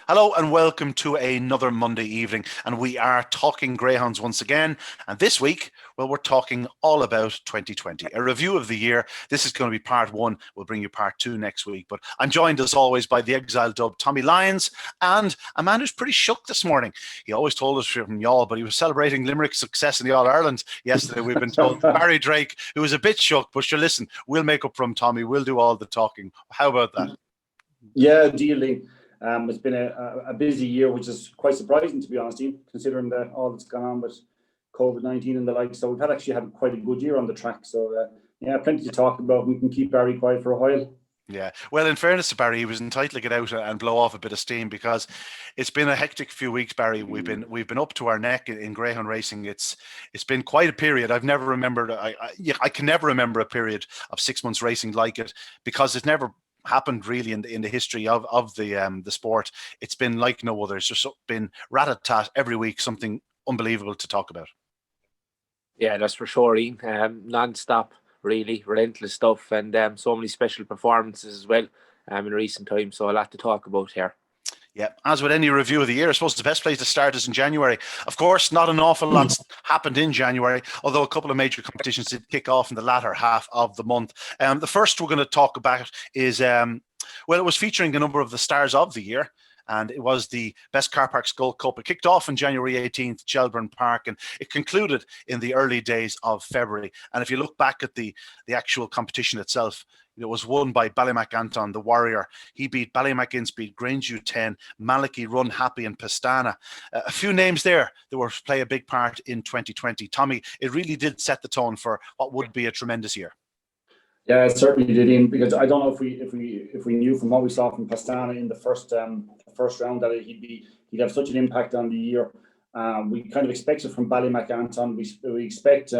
Hello and welcome to another Monday evening, and we are talking Greyhounds once again. And this week, well, we're talking all about 2020, a review of the year. This is going to be part one. We'll bring you part two next week. But I'm joined as always by the exiled dub Tommy Lyons and a man who's pretty shook this morning. He always told us from y'all, but he was celebrating Limerick's success in the All Ireland yesterday. We've been told Barry Drake, who was a bit shook, but sure, listen, we'll make up from Tommy. We'll do all the talking. How about that? Yeah, dearly. It's been a busy year, which is quite surprising, to be honest, considering all that's gone on with COVID-19 and the like. So we've actually had quite a good year on the track. So, plenty to talk about. We can keep Barry quiet for a while. Yeah. Well, in fairness to Barry, he was entitled to get out and blow off a bit of steam because it's been a hectic few weeks, Barry. We've been up to our neck in greyhound racing. It's been quite a period. I've never remembered. I can never remember a period of 6 months racing like it, because it's never happened really in the history of the sport. It's been like no other. It's just been rat-a-tat every week, something unbelievable to talk about. Yeah, that's for sure, Ian. Non-stop, really relentless stuff, and so many special performances as well in recent times. So a lot to talk about here. Yeah, as with any review of the year, I suppose the best place to start is in January. Of course, not an awful lot happened in January, although a couple of major competitions did kick off in the latter half of the month. The first we're going to talk about is, it was featuring a number of the stars of the year, and it was the Best Car Parks Gold Cup. It kicked off on January 18th, Shelburne Park, and it concluded in the early days of February. And if you look back at the actual competition itself, it was won by Ballymac Anton, the Warrior. He beat Ballymac Inspeed, Grangeview 10, Malachy, Run Happy, and Pastana. A few names there that were play a big part in 2020. Tommy, it really did set the tone for what would be a tremendous year. Yeah, it certainly did, Ian, because I don't know if we knew from what we saw from Pastana in the first round that he'd have such an impact on the year. We kind of expected from Ballymac Anton. We expect.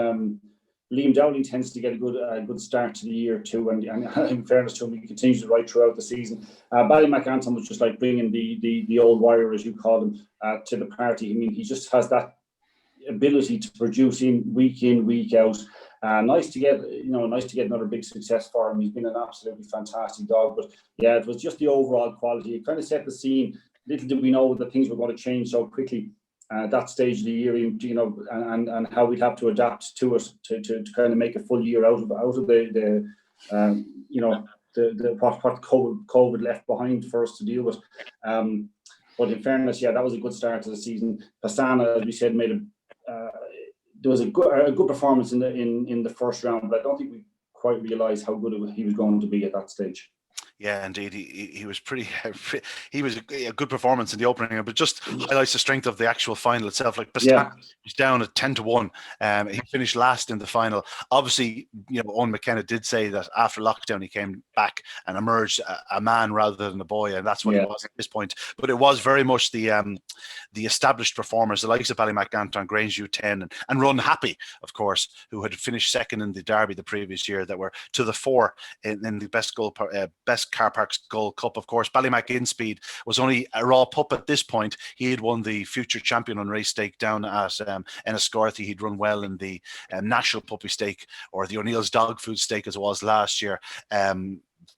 Liam Dowling tends to get a good start to the year too, and in fairness to him, he continues to ride throughout the season. Ballymac Anton was just like bringing the old warrior, as you call him, to the party. I mean, he just has that ability to produce in, week out. Nice to get another big success for him. He's been an absolutely fantastic dog. But yeah, it was just the overall quality. It kind of set the scene. Little did we know that things were going to change so quickly at that stage of the year, and how we'd have to adapt to it to kind of make a full year out of the what COVID left behind for us to deal with. But in fairness, yeah, that was a good start to the season. Pastana, as we said, there was a good performance in the first round, but I don't think we quite realised how good he was going to be at that stage. Yeah, indeed, he was pretty. He was a good performance in the opening, but just highlights the strength of the actual final itself. Like Pastana was down at 10-1. He finished last in the final. Obviously, Owen McKenna did say that after lockdown he came back and emerged a man rather than a boy, and that's what he was at this point. But it was very much the established performers, the likes of Ballymac Anton, Grangeview 10, and Run Happy, of course, who had finished second in the Derby the previous year, that were to the fore in the best Car Parks Gold Cup. Of course, Ballymac Inspeed was only a raw pup at this point. He had won the future champion on race stake down at Enniscorthy. He'd run well in the National Puppy Stake, or the O'Neill's Dog Food Stake as it was last year,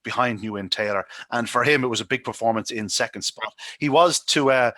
behind New Inn Taylor, and for him it was a big performance in second spot. He was to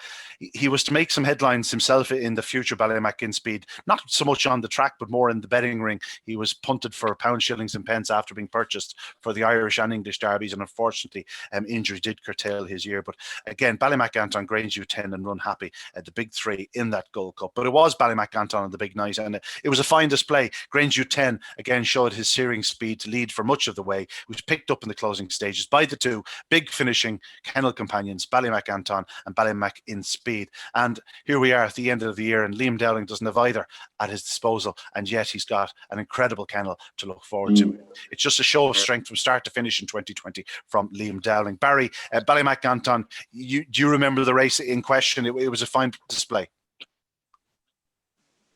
make some headlines himself in the future Ballymac Inspeed, not so much on the track but more in the betting ring. He was punted for pounds, shillings and pence after being purchased for the Irish and English derbies, and unfortunately injury did curtail his year. But again, Ballymac Anton, Grangeview 10 and Run Happy, the big three in that Gold Cup. But it was Ballymac Anton on the big night, and it was a fine display. Grangeview 10 again showed his searing speed to lead for much of the way, which picked up in the closing stages by the two big finishing kennel companions, Ballymac Anton and Ballymac Inspeed. And here we are at the end of the year, and Liam Dowling doesn't have either at his disposal, and yet he's got an incredible kennel to look forward to. It's just a show of strength from start to finish in 2020 from Liam Dowling. Barry, Ballymac Anton, do you remember the race in question? It was a fine display.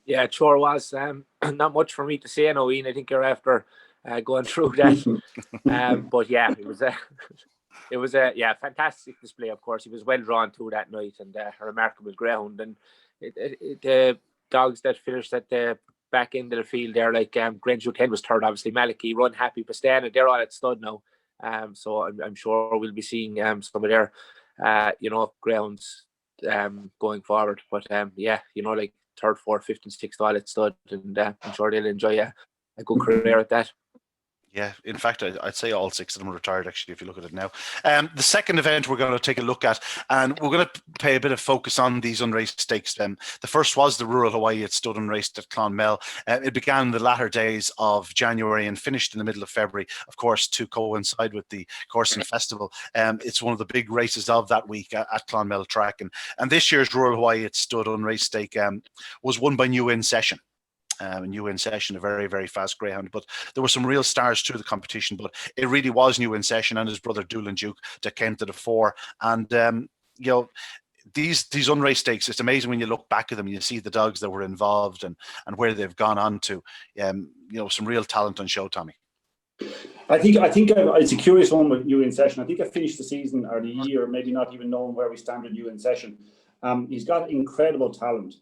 Yeah, it sure was. Not much for me to say now, Ian. I think you're after going through that. But yeah, it was a fantastic display. Of course, he was well drawn to that night, and a remarkable greyhound. And the dogs that finished at the back end of the field there, like Grangeview 10 was third, obviously. Malachy, Run Happy, Pastana, they're all at stud now. So I'm sure we'll be seeing some of their grounds going forward. But like third, fourth, fifth, and sixth all at stud, and I'm sure they'll enjoy a good career at that. Yeah, in fact, I'd say all 6 of them are retired, actually, if you look at it now. The second event we're going to take a look at, and we're going to pay a bit of focus on these unraced stakes. The first was the Rural Hawaii. It stood unraced at Clonmel. It began in the latter days of January and finished in the middle of February, of course, to coincide with the Coursing Festival. It's one of the big races of that week at Clonmel Track. And this year's Rural Hawaii, it stood unraced stake, was won by New In Session. New In Session, a very, very fast greyhound. But there were some real stars through the competition. But it really was New In Session and his brother Doolan Duke that came to the fore. And these unraced stakes, it's amazing when you look back at them and you see the dogs that were involved and where they've gone on to. Some real talent on show, Tommy. I think it's a curious one with New In Session. I think I finished the season or the year, maybe not even knowing where we stand with New In Session. He's got incredible talent.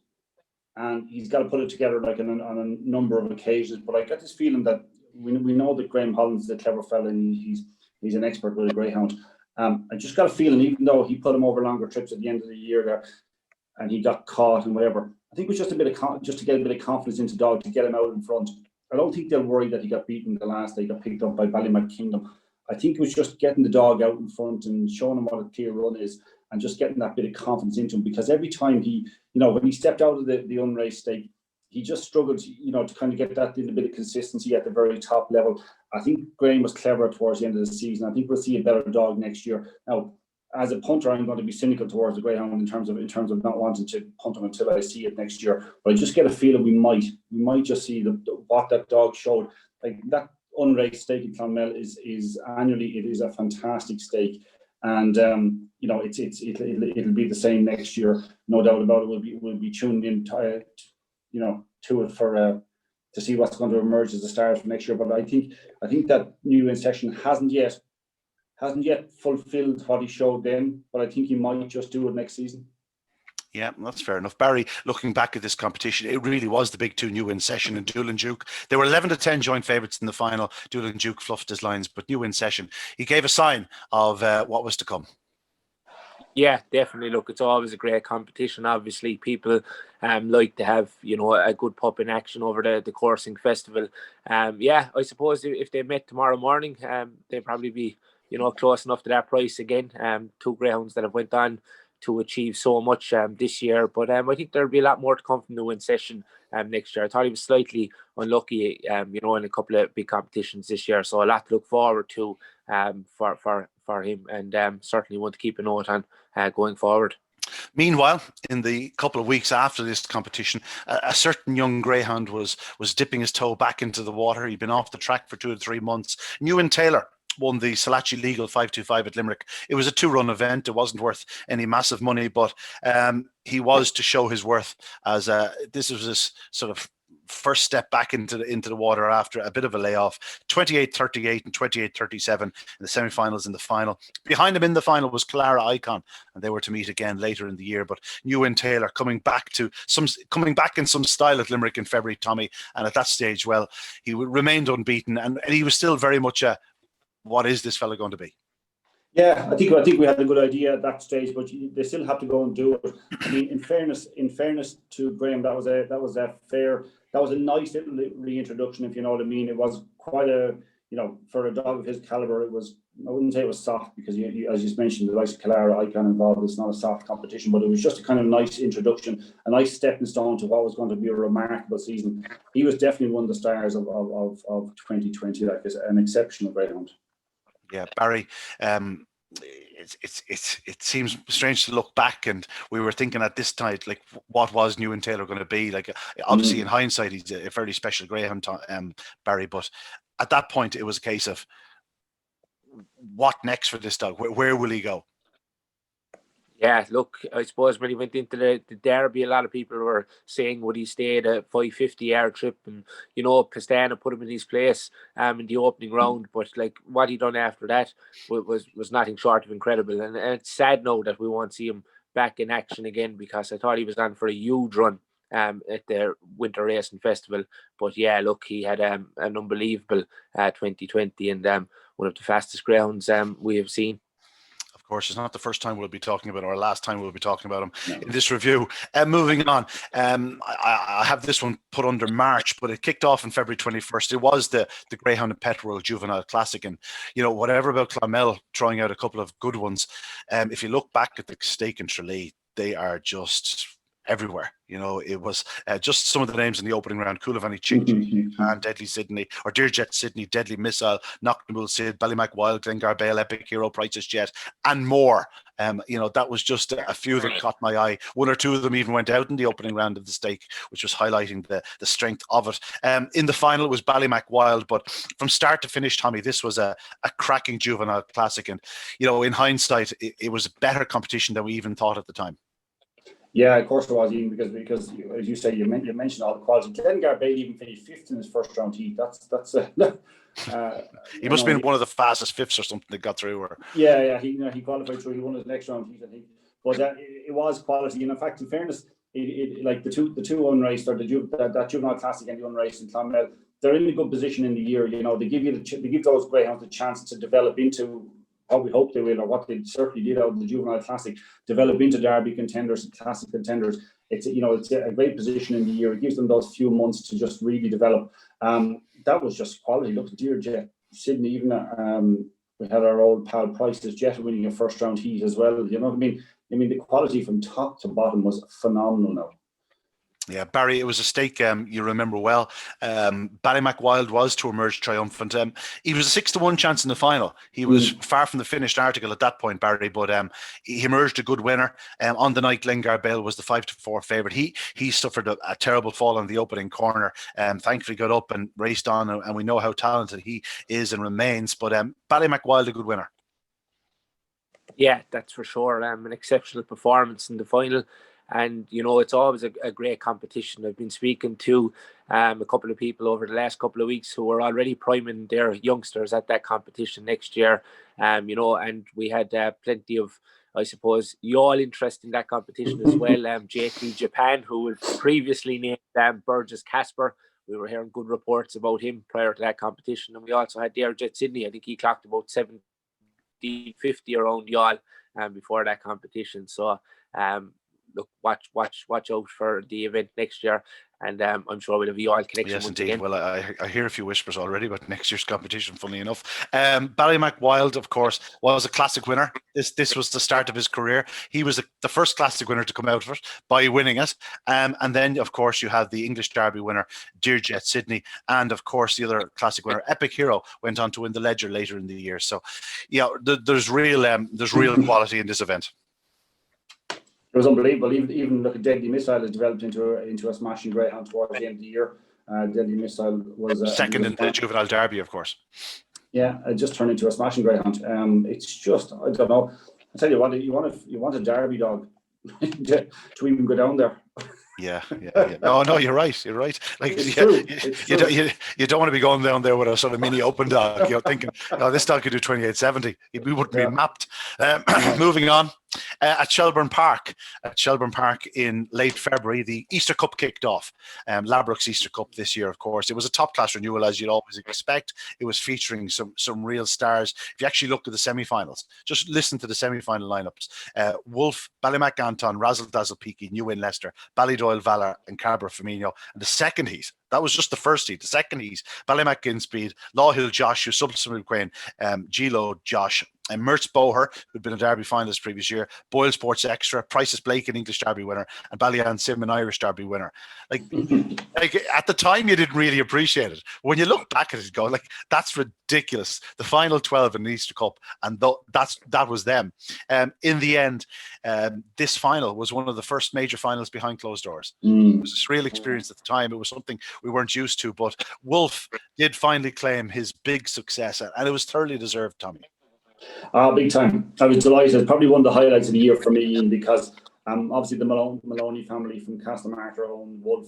And he's got to put it together like on a number of occasions. But I got this feeling that we know that Graham Holland's a clever fella and he's an expert with a greyhound. I just got a feeling, even though he put him over longer trips at the end of the year there, and he got caught and whatever, I think it was just a bit of just to get a bit of confidence into dog to get him out in front. I don't think they'll worry that he got beaten the last day, he got picked up by Ballymac Kingdom. I think it was just getting the dog out in front and showing him what a clear run is, and just getting that bit of confidence into him, because every time he, when he stepped out of the unraced stake, he just struggled, to kind of get that little bit of consistency at the very top level. I think Graham was clever towards the end of the season. I think we'll see a better dog next year. Now, as a punter, I'm going to be cynical towards the greyhound in terms of not wanting to punt him until I see it next year. But I just get a feeling we might just see what that dog showed. Like that unraced stake in Clonmel is annually, it is a fantastic stake. And it'll be the same next year, no doubt about it. We'll be tuned in, to it for to see what's going to emerge as the stars for next year. But I think that New In Session hasn't yet fulfilled what he showed then. But I think he might just do it next season. Yeah, that's fair enough. Barry, looking back at this competition, it really was the big two, New In Session and Doolan Duke. They were 11-10 joint favourites in the final. Doolan Duke fluffed his lines, but New In Session, he gave a sign of what was to come. Yeah, definitely. Look, it's always a great competition. Obviously, people like to have, a good pup in action over the Coursing Festival. I suppose if they met tomorrow morning, they'd probably be, close enough to that price again. 2 greyhounds that have went on to achieve so much this year, but I think there'll be a lot more to come from the In Session next year. I thought he was slightly unlucky, in a couple of big competitions this year, so a lot to look forward to for him, and certainly want to keep a note on going forward. Meanwhile, in the couple of weeks after this competition, a certain young greyhound was dipping his toe back into the water. He'd been off the track for 2 to 3 months. Ewan Taylor won the Salachi Legal 525 at Limerick. It was a 2-run event. It wasn't worth any massive money, but he was to show his worth as this was his sort of first step back into the water after a bit of a layoff. 28-38 and 28-37 in the semi-finals and the final. Behind him in the final was Clara Icon, and they were to meet again later in the year. But Ewan Taylor coming back in some style at Limerick in February, Tommy, and at that stage, well, he remained unbeaten, and he was still very much a what is this fella going to be? Yeah, I think we had a good idea at that stage, but they still have to go and do it. I mean, in fairness to Graham, that was a nice little reintroduction, if you know what I mean. It was quite a, for a dog of his caliber, it was, I wouldn't say it was soft, because you, as you mentioned, the likes of Clara Icon involved, it's not a soft competition, but it was just a kind of nice introduction, a nice stepping stone to what was going to be a remarkable season. He was definitely one of the stars of 2020, like an exceptional greyhound. Yeah, Barry, it seems strange to look back, and we were thinking at this time, like, what was Ewan Taylor going to be? Like, obviously in hindsight, he's a fairly special greyhound, Barry, but at that point it was a case of what next for this dog? Where will he go? Yeah, look, I suppose when he went into the Derby, a lot of people were saying would he stay at a 550-yard trip, and Pastana put him in his place in the opening round, but like what he done after that was nothing short of incredible, and it's sad now that we won't see him back in action again, because I thought he was on for a huge run at the Winter Racing Festival. But yeah, look, he had an unbelievable 2020, and one of the fastest greyhounds we have seen. course, it's not the first time we'll be talking about him, or last time we'll be talking about him No. in this review. Moving on, I have this one put under March, but it kicked off on February 21st. It was the Greyhound and Pet World Juvenile Classic, and whatever about Clonmel throwing out a couple of good ones. If you look back at the stake in Tralee, they are just everywhere. It was just some of the names in the opening round: Coulivanny, Chick, and Deadly Sydney, or Dearjet Sydney, Deadly Missile, Knocknable Sid, Ballymac Wild, Glengar Bale, Epic Hero, Price's Jet, and more. That was just a few that caught my eye. One or two of them even went out in the opening round of the stake, which was highlighting the strength of it. In the final, it was Ballymac Wild, but from start to finish, Tommy, this was a cracking Juvenile Classic. And, in hindsight, it was a better competition than we even thought at the time. Yeah, of course it was, Ian, because as you say, you mentioned all the quality. Glengar Bale even finished fifth in his first round heat. That's he must have been one of the fastest fifths or something that got through. Or he qualified through. He won his next round heat, I think. But it was quality, and in fact, in fairness, like the two unraced, or that Juvenile Classic and the unraced in Clonmel, they're in a good position in the year. They give those greyhounds the chance to develop into what we hope they will, or what they certainly did out of the Juvenile Classic, develop into Derby contenders and Classic contenders. It's a great position in the year. It gives them those few months to just really develop. That was just quality. Look, Dearjet Sydney, even we had our old pal Price's Jet winning a first round heat as well. You know what I mean? The quality from top to bottom was phenomenal now. Yeah, Barry, it was a stake you remember well. Ballymac Wild was to emerge triumphant. He was a 6-1 chance in the final. He was far from the finished article at that point, Barry, but he emerged a good winner. On the night, Glengar Bale was the 5-4 favourite. He suffered a terrible fall on the opening corner. Thankfully got up and raced on, and we know how talented he is and remains. But Ballymac Wild, a good winner. Yeah, that's for sure. An exceptional performance in the final. And, it's always a great competition. I've been speaking to a couple of people over the last couple of weeks who are already priming their youngsters at that competition next year. And we had plenty of, I suppose, y'all interest in that competition as well. JT Japan, who was previously named Burgess Casper. We were hearing good reports about him prior to that competition. And we also had Dearjet Sydney. I think he clocked about 50 around y'all before that competition. So, look, watch out for the event next year, and I'm sure we'll have you all connection. Yes, indeed. Again. Well, I hear a few whispers already about next year's competition, funnily enough. Ballymac Wild, of course, was a classic winner. This was the start of his career. He was the first classic winner to come out of it by winning it. And then, of course, you have the English Derby winner, Dearjet Sydney, and, of course, the other classic winner, Epic Hero, went on to win the Ledger later in the year. So, there's real quality in this event. It was unbelievable. Even look at Deadly Missile has developed into a smashing greyhound towards the end of the year. Deadly Missile was second in the Juvenile Derby, of course. Yeah, it just turned into a smashing greyhound. It's just, I don't know. I tell you what, you want a Derby dog to even go down there. Yeah. No, you're right. Like, you don't want to be going down there with a sort of mini open dog. You're thinking, this dog could do 28.70. We wouldn't be mapped. Moving on. At Shelbourne Park in late February, the Easter Cup kicked off. Ladbrokes Easter Cup this year, of course. It was a top-class renewal, as you'd always expect. It was featuring some real stars. If you actually look at the semi-finals, just listen to the semi-final lineups. Wolf, Ballymac Anton, Razzle Dazzle Peaky, New Win Leicester, Ballydoyle Valor, and Cabra Firmino. And the second heat, that was just the first heat. The second heat, Ballymac Ginspeed, Law Hill Josh, who subsequently Queen, Gilo Josh, and Mertz Boher, who'd been a Derby finalist previous year, Boyle Sports Extra, Price's Blake, an English Derby winner, and Ballyan Sim, an Irish Derby winner. Like at the time, you didn't really appreciate it. When you look back at it, you go, like, that's ridiculous. The final 12 in the Easter Cup, and that was them. In the end, this final was one of the first major finals behind closed doors. It was a surreal experience at the time. It was something we weren't used to, but Wolf did finally claim his big success, and it was thoroughly deserved, Tommy. Big time. I was delighted. Probably one of the highlights of the year for me, Ian, because obviously the Maloney family from Castlemartyr own Wolf.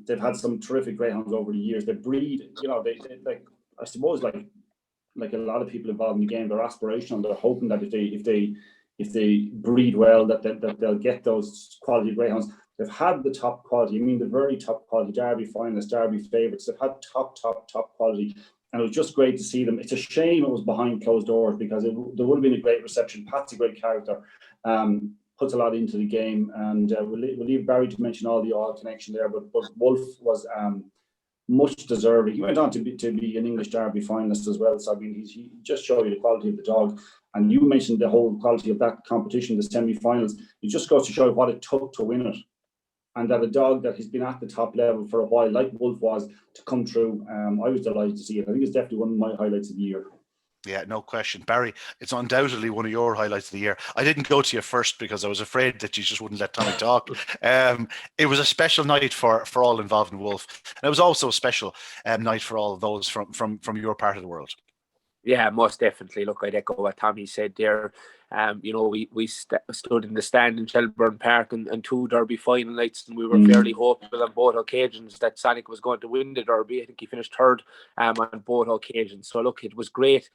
They've had some terrific greyhounds over the years. They breed, they like, I suppose, like a lot of people involved in the game, they're aspirational. They're hoping that if they breed well, that they'll get those quality greyhounds. They've had the top quality. I mean, the very top quality Derby finalists, Derby favourites. They've had top quality. and it was just great to see them. It's a shame it was behind closed doors, because there would have been a great reception. Pat's a great character, puts a lot into the game, and we'll leave Barry to mention all the oil connection there, but Wolf was much deserving. He went on to be an English Derby finalist as well. So I mean, he just showed you the quality of the dog. And you mentioned the whole quality of that competition, the semi-finals. It just goes to show what it took to win it, and that a dog that has been at the top level for a while, like Wolf was, to come through. I was delighted to see it. I think it's definitely one of my highlights of the year. Yeah, no question. Barry, it's undoubtedly one of your highlights of the year. I didn't go to you first because I was afraid that you just wouldn't let Tommy talk. It was a special night for all involved in Wolf. And it was also a special night for all of those from your part of the world. Yeah, most definitely. Look, I'd echo what Tommy said there. We stood in the stand in Shelburne Park and 2 Derby final nights, and we were fairly hopeful on both occasions that Sonic was going to win the Derby. I think he finished third on both occasions. So look, it was great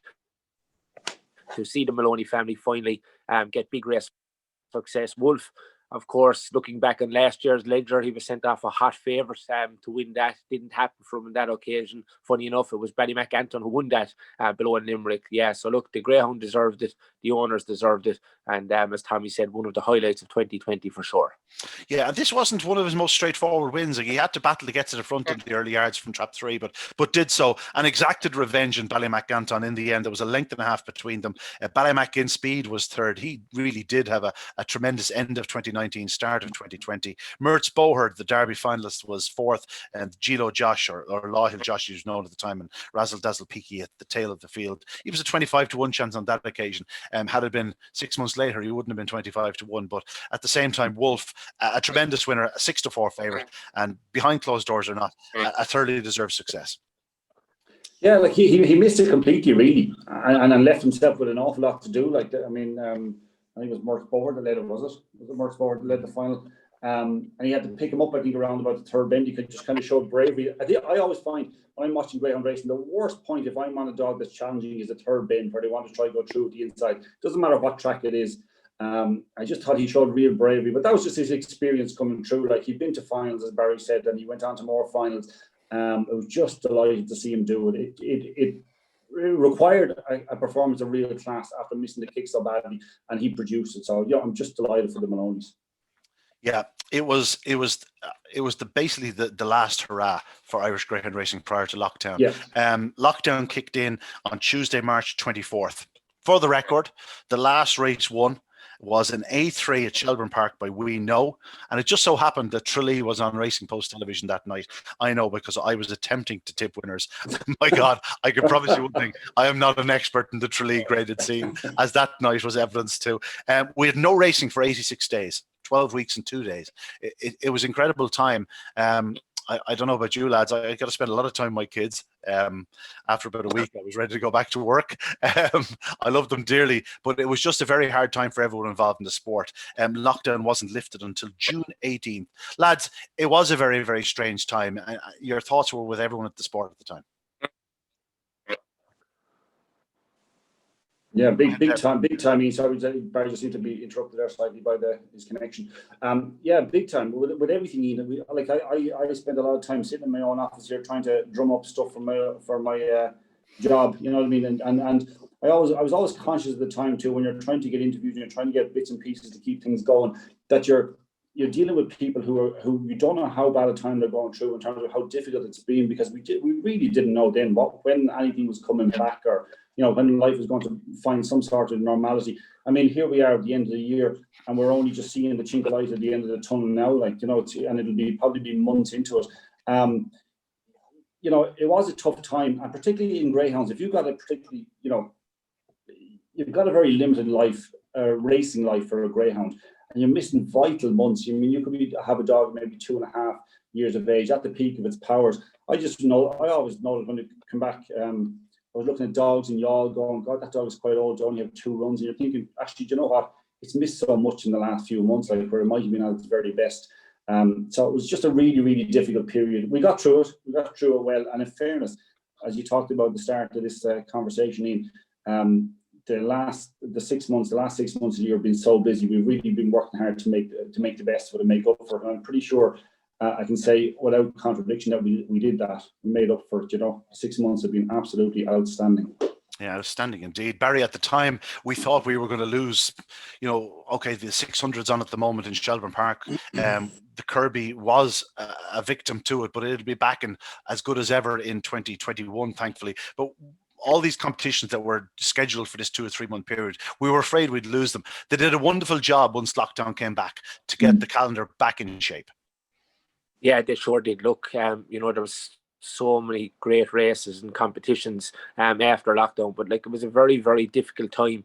to see the Maloney family finally get big race success. Wolf, of course, looking back on last year's ledger, he was sent off a hot favourite to win that. Didn't happen for him on that occasion. Funny enough, it was Ballymac Anton who won that below in Limerick. Yeah, so look, the Greyhound deserved it. The owners deserved it. And as Tommy said, one of the highlights of 2020 for sure. Yeah, and this wasn't one of his most straightforward wins. He had to battle to get to the front in the early yards from trap 3, but did so and exacted revenge in Ballymac Anton in the end. There was a length and a half between them. Ballymac in speed was third. He really did have a tremendous end of 2019, start of 2020. Mertz Boherd, the Derby finalist, was fourth, and Gilo Josh, or Law Hill Josh, he was known at the time, and Razzle Dazzle Peaky at the tail of the field. He was a 25-1 chance on that occasion. Had it been 6 months later, he wouldn't have been 25-1. But at the same time, Wolf, a tremendous winner, a 6-4 favourite, and behind closed doors or not, a thoroughly deserved success. Yeah, like he missed it completely, really, and left himself with an awful lot to do. Like, I mean, I think it was Mertz Boherd that led it, was it? Was it Mertz Boherd that led the final? And he had to pick him up, I think, around about the third bend. He could just kind of show bravery. I always find when I'm watching Greyhound racing, the worst point if I'm on a dog that's challenging is the third bend, where they want to try to go through the inside. Doesn't matter what track it is. I just thought he showed real bravery, but that was just his experience coming through. Like, he'd been to finals, as Barry said, and he went on to more finals. I was just delighted to see him do it. It required a performance of real class after missing the kick so badly, and he produced it. So yeah, I'm just delighted for the Maloneys. Yeah, it was basically the last hurrah for Irish Greyhound racing prior to lockdown. Yeah. Lockdown kicked in on Tuesday, March 24th. For the record, the last race won was an A3 at Shelburne Park by We Know, and it just so happened that Tralee was on Racing Post television that night. I know because I was attempting to tip winners. My God, I can promise you one thing: I am not an expert in the Tralee graded scene, as that night was evidence too. We had no racing for 86 days. 12 weeks and 2 days. It was incredible time. I don't know about you lads. I got to spend a lot of time with my kids. After about a week, I was ready to go back to work. I love them dearly, but it was just a very hard time for everyone involved in the sport. Lockdown wasn't lifted until June 18th. Lads, it was a very, very strange time. Your thoughts were with everyone at the sport at the time. Yeah, big time. Sorry, Barry just seemed to be interrupted there slightly by his connection. Yeah, big time. With everything, Ian, I spend a lot of time sitting in my own office here trying to drum up stuff for my job. You know what I mean? And I was always conscious at the time too, when you're trying to get interviews and you're trying to get bits and pieces to keep things going, that you're dealing with people who you don't know how bad a time they're going through in terms of how difficult it's been, because we really didn't know then when anything was coming back, or when life was going to find some sort of normality. I mean, here we are at the end of the year, and we're only just seeing the chink of light at the end of the tunnel now. And it'll probably be months into it. It was a tough time, and particularly in greyhounds, if you've got you've got a very limited life, racing life for a greyhound, and you're missing vital months. I mean, you could have a dog maybe 2.5 years of age at the peak of its powers. I always know when it come back. I was looking at dogs in Youghal going, God, that dog is quite old. They only have 2 runs. And you're thinking, actually, do you know what? It's missed so much in the last few months, like where it might have been at its very best. So it was just a really, really difficult period. We got through it. We got through it well. And in fairness, as you talked about at the start of this conversation, Ian, the last 6 months of the year have been so busy. We've really been working hard to make the best of it and make up for it. And I'm pretty sure I can say without contradiction that we did that. We made up for it. 6 months have been absolutely outstanding. Yeah, outstanding indeed. Barry, at the time, we thought we were going to lose, okay, the 600's on at the moment in Shelbourne Park. The Kirby was a victim to it, but it'll be back in as good as ever in 2021, thankfully. But all these competitions that were scheduled for this 2 or 3 month period, we were afraid we'd lose them. They did a wonderful job once lockdown came back to get the calendar back in shape. Yeah, they sure did. Look, there was so many great races and competitions after lockdown, but it was a very, very difficult time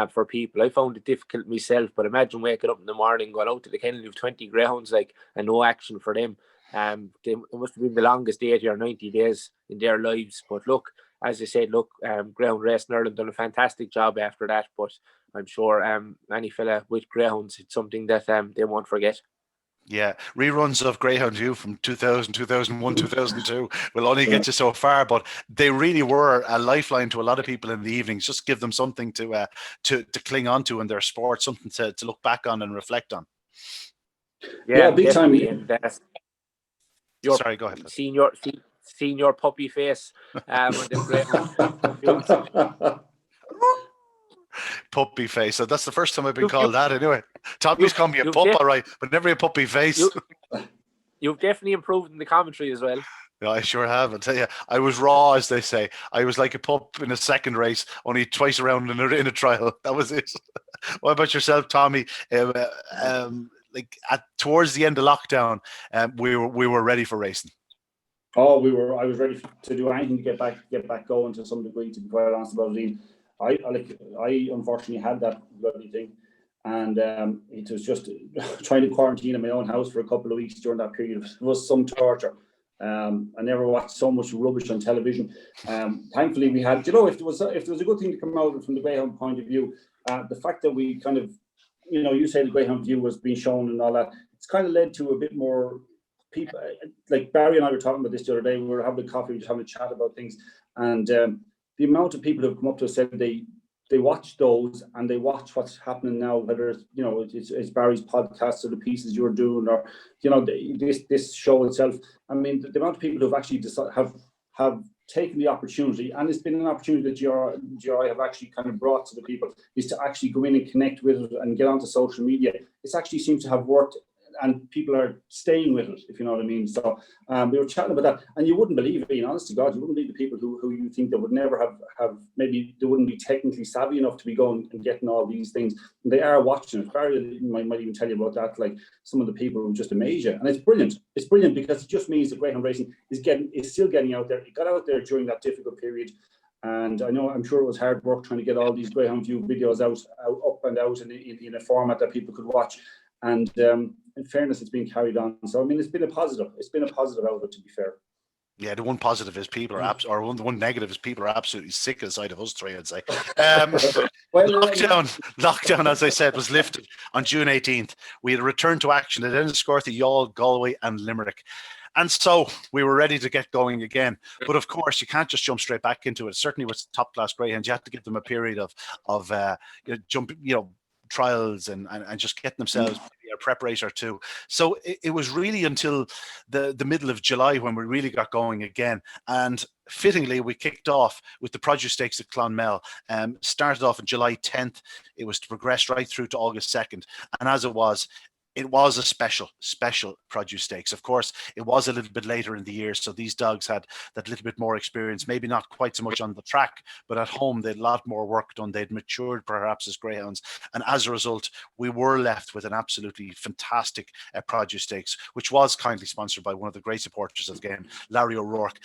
for people. I found it difficult myself, but imagine waking up in the morning, going out to the kennel of 20 greyhounds, and no action for them. It must have been the longest 80 or 90 days in their lives. But look, as I said, Greyhound Racing Ireland done a fantastic job after that, but I'm sure any fella with greyhounds, it's something that they won't forget. Yeah, reruns of Greyhound View from 2000, 2001, 2002 will only get you so far, but they really were a lifeline to a lot of people in the evenings. Just give them something to cling on to in their sport, something to look back on and reflect on. Yeah, big time. Sorry, go ahead. Seeing your puppy face on them Greyhound. Puppy face. So that's the first time I've been called that anyway. Tommy's called me a pup, all right, but never a puppy face. You've definitely improved in the commentary as well. Yeah, I sure have. I'll tell you, I was raw, as they say. I was like a pup in a second race, only twice around in a trial. That was it. What about yourself, Tommy? Towards the end of lockdown, we were ready for racing. Oh, I was ready to do anything to get back going to some degree. To be quite honest about it, I unfortunately had that bloody thing, and it was just trying to quarantine in my own house for a couple of weeks during that period. It was some torture. I never watched so much rubbish on television. Thankfully, we had, if there was a good thing to come out from the Greyhound point of view, the fact that we kind of, you say the Greyhound View was being shown and all that, it's kind of led to a bit more people. Like Barry and I were talking about this the other day. We were having a coffee, just having a chat about things, and the amount of people who have come up to us said they watch those and they watch what's happening now, whether it's Barry's podcast or the pieces you're doing, or this show itself. I mean, the amount of people who've actually have taken the opportunity, and it's been an opportunity that GRI have actually kind of brought to the people, is to actually go in and connect with it and get onto social media. It actually seems to have worked, and people are staying with it, if you know what I mean. So we were chatting about that, and you wouldn't believe it, honest to God, you wouldn't believe the people who you think that would never have maybe they wouldn't be technically savvy enough to be going and getting all these things. And they are watching it. Barry might even tell you about that, like some of the people who just amaze you. And it's brilliant. It's brilliant because it just means that Greyhound racing is still getting out there. It got out there during that difficult period. And I'm sure it was hard work trying to get all these Greyhound View videos up and out in a format that people could watch. And in fairness, it's been carried on. So I mean, it's been a positive. It's been a positive outlet, to be fair. Yeah, the one positive is people are one negative is people are absolutely sick of the sight of us three, I'd say. Lockdown, as I said, was lifted on June 18th. We had a return to action at Enniscorthy, Youghal, Galway, and Limerick. And so we were ready to get going again. But of course, you can't just jump straight back into it. Certainly with top class greyhounds, you have to give them a period of trials and just getting themselves a preparator too. So it was really until the middle of July when we really got going again. And fittingly, we kicked off with the Produce Stakes at Clonmel. Started off on July 10th. It was to progress right through to August 2nd. And as it was a special Produce Stakes. Of course, it was a little bit later in the year, so these dogs had that little bit more experience, maybe not quite so much on the track, but at home they had a lot more work done. They'd matured perhaps as greyhounds, and as a result, we were left with an absolutely fantastic Produce Stakes, which was kindly sponsored by one of the great supporters of the game, Larry O'Rourke.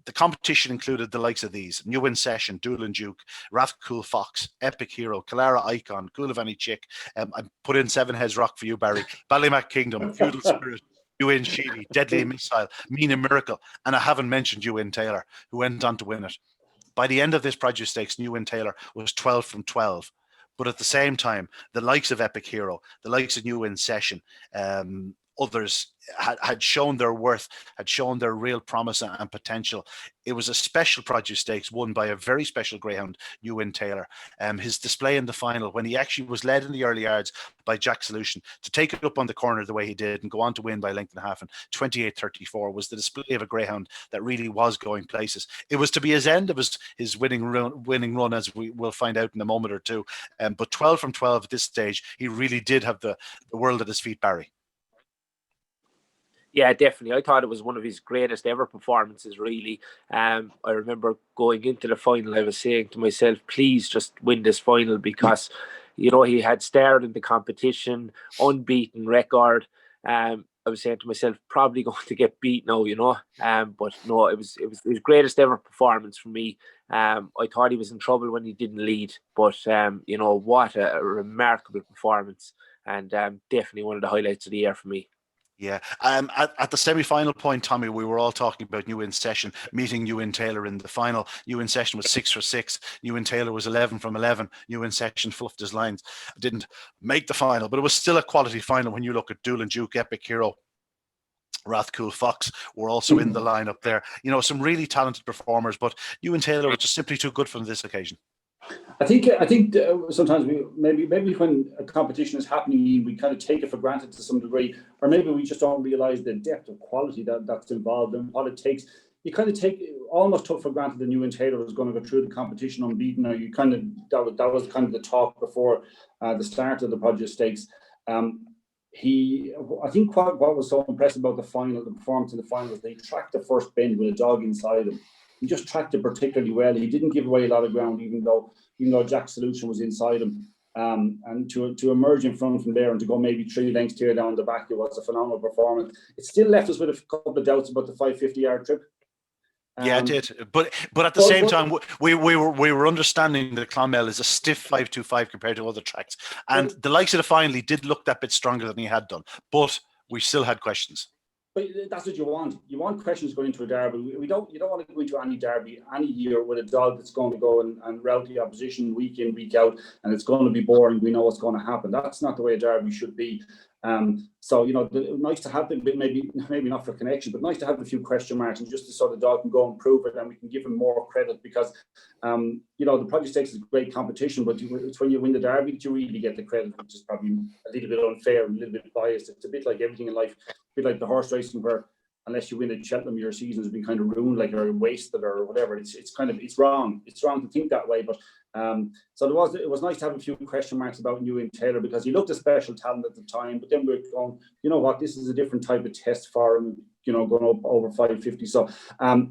The competition included the likes of these: New In Session, Doolin Duke, Rathcool Fox, Epic Hero, Kalara Icon, Coolavani Chick. I put in Seven Heads Rock for you, Barry. Ballymac Kingdom, Feudal Spirit, UN Sheedy, Deadly Missile, Mina Miracle, and I haven't mentioned UN Taylor, who went on to win it. By the end of this Produce Stakes, UN Taylor was 12 from 12. But at the same time, the likes of Epic Hero, the likes of New In Session, others had shown their worth, had shown their real promise and potential. It was a special produce stakes won by a very special greyhound, Ewan Taylor. His display in the final, when he actually was led in the early yards by Jack Solution, to take it up on the corner the way he did and go on to win by a length and a half, and 28-34 was the display of a greyhound that really was going places. It was to be his end of his winning run, as we will find out in a moment or two. But 12 from 12 at this stage, he really did have the world at his feet, Barry. Yeah, definitely. I thought it was one of his greatest ever performances, really. I remember going into the final, I was saying to myself, please just win this final, because, you know, he had starred in the competition, unbeaten record. I was saying to myself, probably going to get beat now, you know. But no, it was his greatest ever performance for me. I thought he was in trouble when he didn't lead, but you know, what a remarkable performance, and definitely one of the highlights of the year for me. Yeah. At the semi-final point, Tommy, we were all talking about New In Session meeting Ewan Taylor in the final. New In Session was 6 for 6. Ewan Taylor was 11 from 11. New In Session fluffed his lines, didn't make the final, but it was still a quality final when you look at Doolin Duke, Epic Hero, Rathcool Fox were also in the lineup there. You know, some really talented performers, but Ewan Taylor was just simply too good for this occasion. I think sometimes maybe when a competition is happening, we kind of take it for granted to some degree, or maybe we just don't realise the depth of quality that's involved and what it takes. You kind of almost took for granted that Ewan Taylor was going to go through the competition unbeaten. Or you kind of that was kind of the talk before the start of the Produce Stakes. I think what was so impressive about the performance in the final, was that he tracked the first bend with a dog inside him. He just tracked it particularly well. He didn't give away a lot of ground, even though Jack Solution was inside him. And to emerge in front from there and to go maybe 3 lengths clear down the back, it was a phenomenal performance. It still left us with a couple of doubts about the 550-yard trip. Yeah, it did. But at the same time, we were understanding that Clonmel is a stiff 5.25 compared to other tracks. And the likes of the final, he did look that bit stronger than he had done. But we still had questions. But that's what you want. You want questions going into a derby. You don't want to go into any derby any year with a dog that's going to go and rout the opposition week in, week out, and it's going to be boring. We know what's going to happen. That's not the way a derby should be. So, you know, nice to have them, maybe not for connection, but nice to have a few question marks, and just so the dog can go and prove it, and we can give him more credit, because, you know, the Produce Stakes is a great competition, but it's when you win the derby that you really get the credit, which is probably a little bit unfair and a little bit biased. It's a bit like everything in life, a bit like the horse racing, where unless you win at Cheltenham, your season has been kind of ruined, like, or wasted or whatever. It's wrong. It's wrong to think that way. But so it was nice to have a few question marks about Ewan Taylor, because he looked a special talent at the time. But then we're going, you know what, this is a different type of test for him, you know, going up over 550. So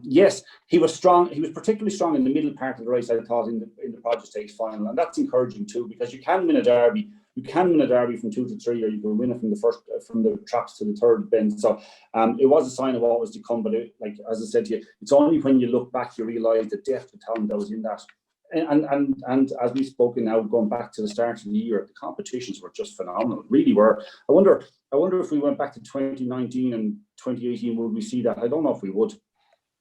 yes, he was strong. He was particularly strong in the middle part of the race, I thought, in the Produce Stakes final, and that's encouraging too, because you can win a derby. You can win a derby from 2 to 3, or you can win it from the traps to the third bend. So it was a sign of what was to come. But like, as I said to you, it's only when you look back you realise the depth of talent that was in that. And as we've spoken now, going back to the start of the year, the competitions were just phenomenal. Really were. I wonder if we went back to 2019 and 2018, would we see that? I don't know if we would.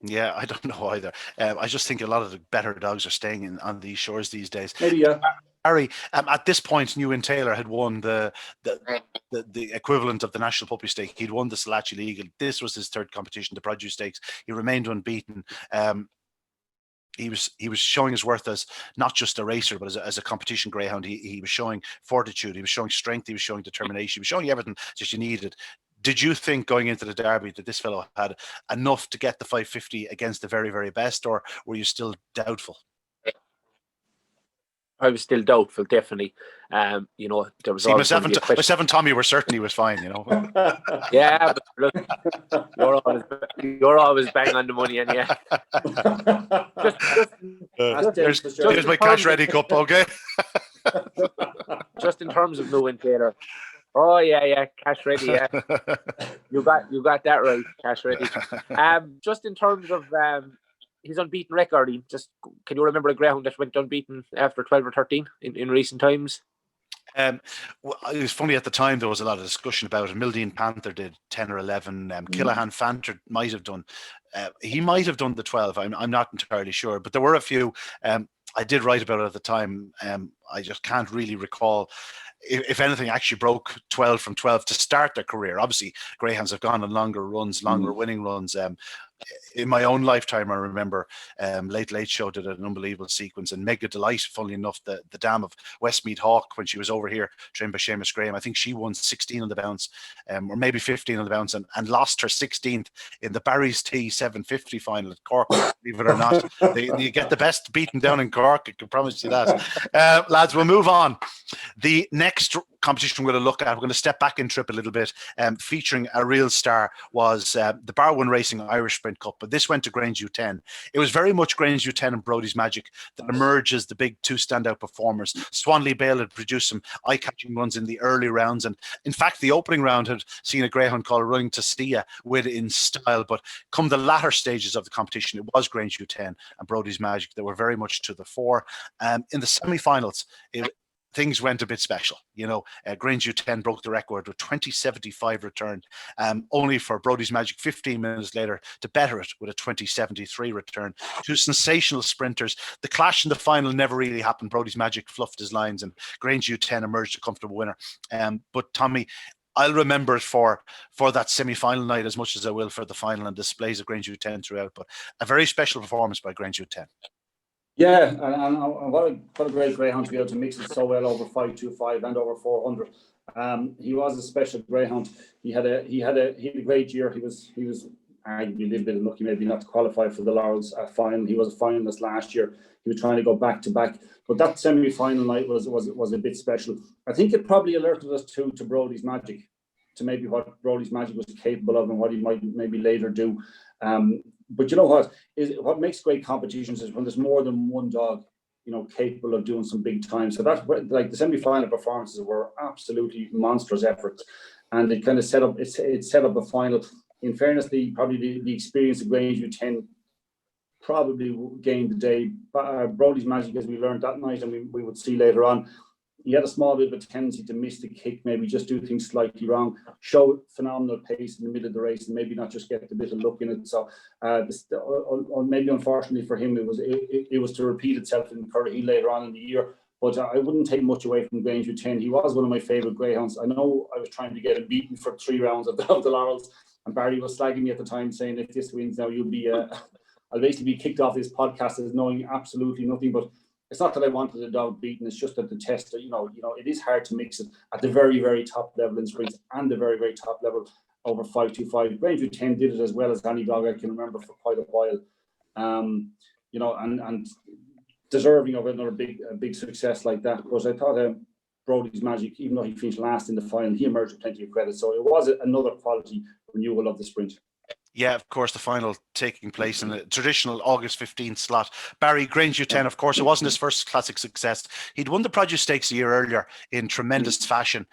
Yeah, I don't know either. I just think a lot of the better dogs are staying on these shores these days. Maybe, yeah. Harry, at this point, Ewan Taylor had won the equivalent of the National Puppy Stake. He'd won the Salachi League. This was his third competition, the Produce Stakes. He remained unbeaten. He was showing his worth as not just a racer, but as a competition greyhound. He was showing fortitude. He was showing strength. He was showing determination. He was showing everything that you needed. Did you think going into the derby that this fellow had enough to get the 550 against the very, very best, or were you still doubtful? I was still doubtful, definitely. You know, there was always myself and Tommy were certain he was fine. You know. Yeah, but look, you're always bang on the money, and yeah. There's my cash ready cup, okay. Just in terms of Ewan Taylor. Oh yeah, cash ready. Yeah, you got that right, cash ready. Just in terms of his unbeaten record, can you remember a greyhound that went unbeaten after 12 or 13 in recent times? Well, it was funny at the time. There was a lot of discussion about it. Mildeen Panther did 10 or 11. Killahan Fanter might have done. He might have done the 12. I'm not entirely sure, but there were a few. I did write about it at the time. I just can't really recall if anything, actually broke 12 from 12 to start their career. Obviously, greyhounds have gone on longer runs, longer winning runs. In my own lifetime, I remember Late Show did an unbelievable sequence, and Mega Delight, funnily enough, the dam of Westmead Hawk, when she was over here trained by Seamus Graham, I think she won 16 on the bounce, or maybe 15 on the bounce, and lost her 16th in the Barry's T 750 final at Cork. Believe it or not, you get the best beaten down in Cork, I can promise you that. Lads, we'll move on. The next competition we're going to look at, we're going to step back in trip a little bit, featuring a real star, was the Barwon Racing Irish Sprint Cup, but this went to Grange U10. It was very much Grange U10 and Brodie's Magic that emerged as the big two standout performers. Swanley Bale had produced some eye-catching runs in the early rounds, and in fact the opening round had seen a greyhound called Running to Stia with in style, but come the latter stages of the competition, it was Grange U10 and Brodie's Magic that were very much to the fore. In the semi-finals, things went a bit special. Grange U10 broke the record with 20.75 return, only for Brodie's Magic 15 minutes later to better it with a 20.73 return. Two sensational sprinters. The clash in the final never really happened. Brodie's Magic fluffed his lines and Grange U10 emerged a comfortable winner. But Tommy, I'll remember it for that semi-final night as much as I will for the final and displays of Grange U10 throughout, but a very special performance by Grange U10. Yeah, and what a great greyhound to be able to mix it so well over 525 and over 400. He was a special greyhound. He had a great year. He was arguably a little bit unlucky, maybe not to qualify for the Laurels final. He was a finalist last year. He was trying to go back to back, but that semi-final night was a bit special. I think it probably alerted us to Brodie's Magic, to maybe what Brodie's Magic was capable of and what he might maybe later do. But you know what makes great competitions is when there's more than one dog, capable of doing some big time. So that's like the semi-final performances were absolutely monstrous efforts, and it kind of set up a final. In fairness, the experience of Grange U10 probably gained the day. Brodie's Magic, as we learned that night, and we would see later on, he had a small bit of a tendency to miss the kick, maybe just do things slightly wrong, show phenomenal pace in the middle of the race, and maybe not just get a bit of luck in it. So maybe unfortunately for him, it was to repeat itself in Currahee later on in the year. But I wouldn't take much away from Grange U10. He was one of my favourite greyhounds. I know I was trying to get him beaten for 3 rounds of the Laurels, and Barry was slagging me at the time, saying, if this wins now, you'll be I'll basically be kicked off this podcast as knowing absolutely nothing. But it's not that I wanted a dog beaten. It's just that the test, it is hard to mix it at the very, very top level in sprints and the very, very top level over 525. Grange U10 did it as well as any dog I can remember for quite a while. And deserving of another big success like that. But I thought Brodie's Magic, even though he finished last in the final, he emerged with plenty of credit. So it was another quality renewal of the sprint. Yeah, of course, the final taking place in the traditional August 15th slot. Barry, Grange U10, of course, it wasn't his first classic success. He'd won the Produce Stakes a year earlier in tremendous fashion.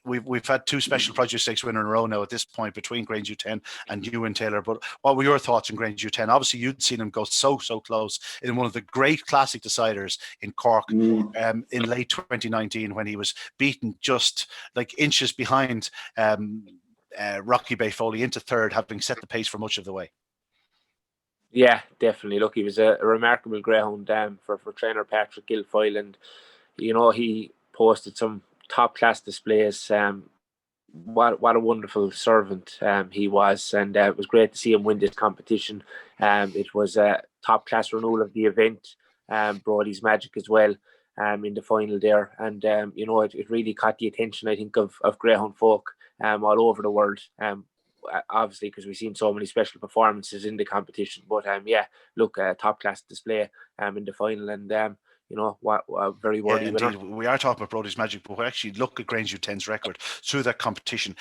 We've had 2 special Produce Stakes winners in a row now at this point between Grange U10 and Ewan Taylor. But what were your thoughts on Grange U10? Obviously, you'd seen him go so close in one of the great classic deciders in Cork in late 2019 when he was beaten just like inches behind Rocky Bay Foley into third, having set the pace for much of the way. Yeah, definitely. Look, he was a remarkable greyhound for trainer Patrick Guilfoyle, and he posted some top class displays. What a wonderful servant he was, and it was great to see him win this competition. It was a top class renewal of the event. Brodie's Magic as well in the final there, and it really caught the attention, I think, of greyhound folk all over the world. Obviously, because we've seen so many special performances in the competition. But top class display in the final, and what very worthy winner. Indeed. We are talking about Brodie's Magic, but we actually look at Grange U10's record through that competition.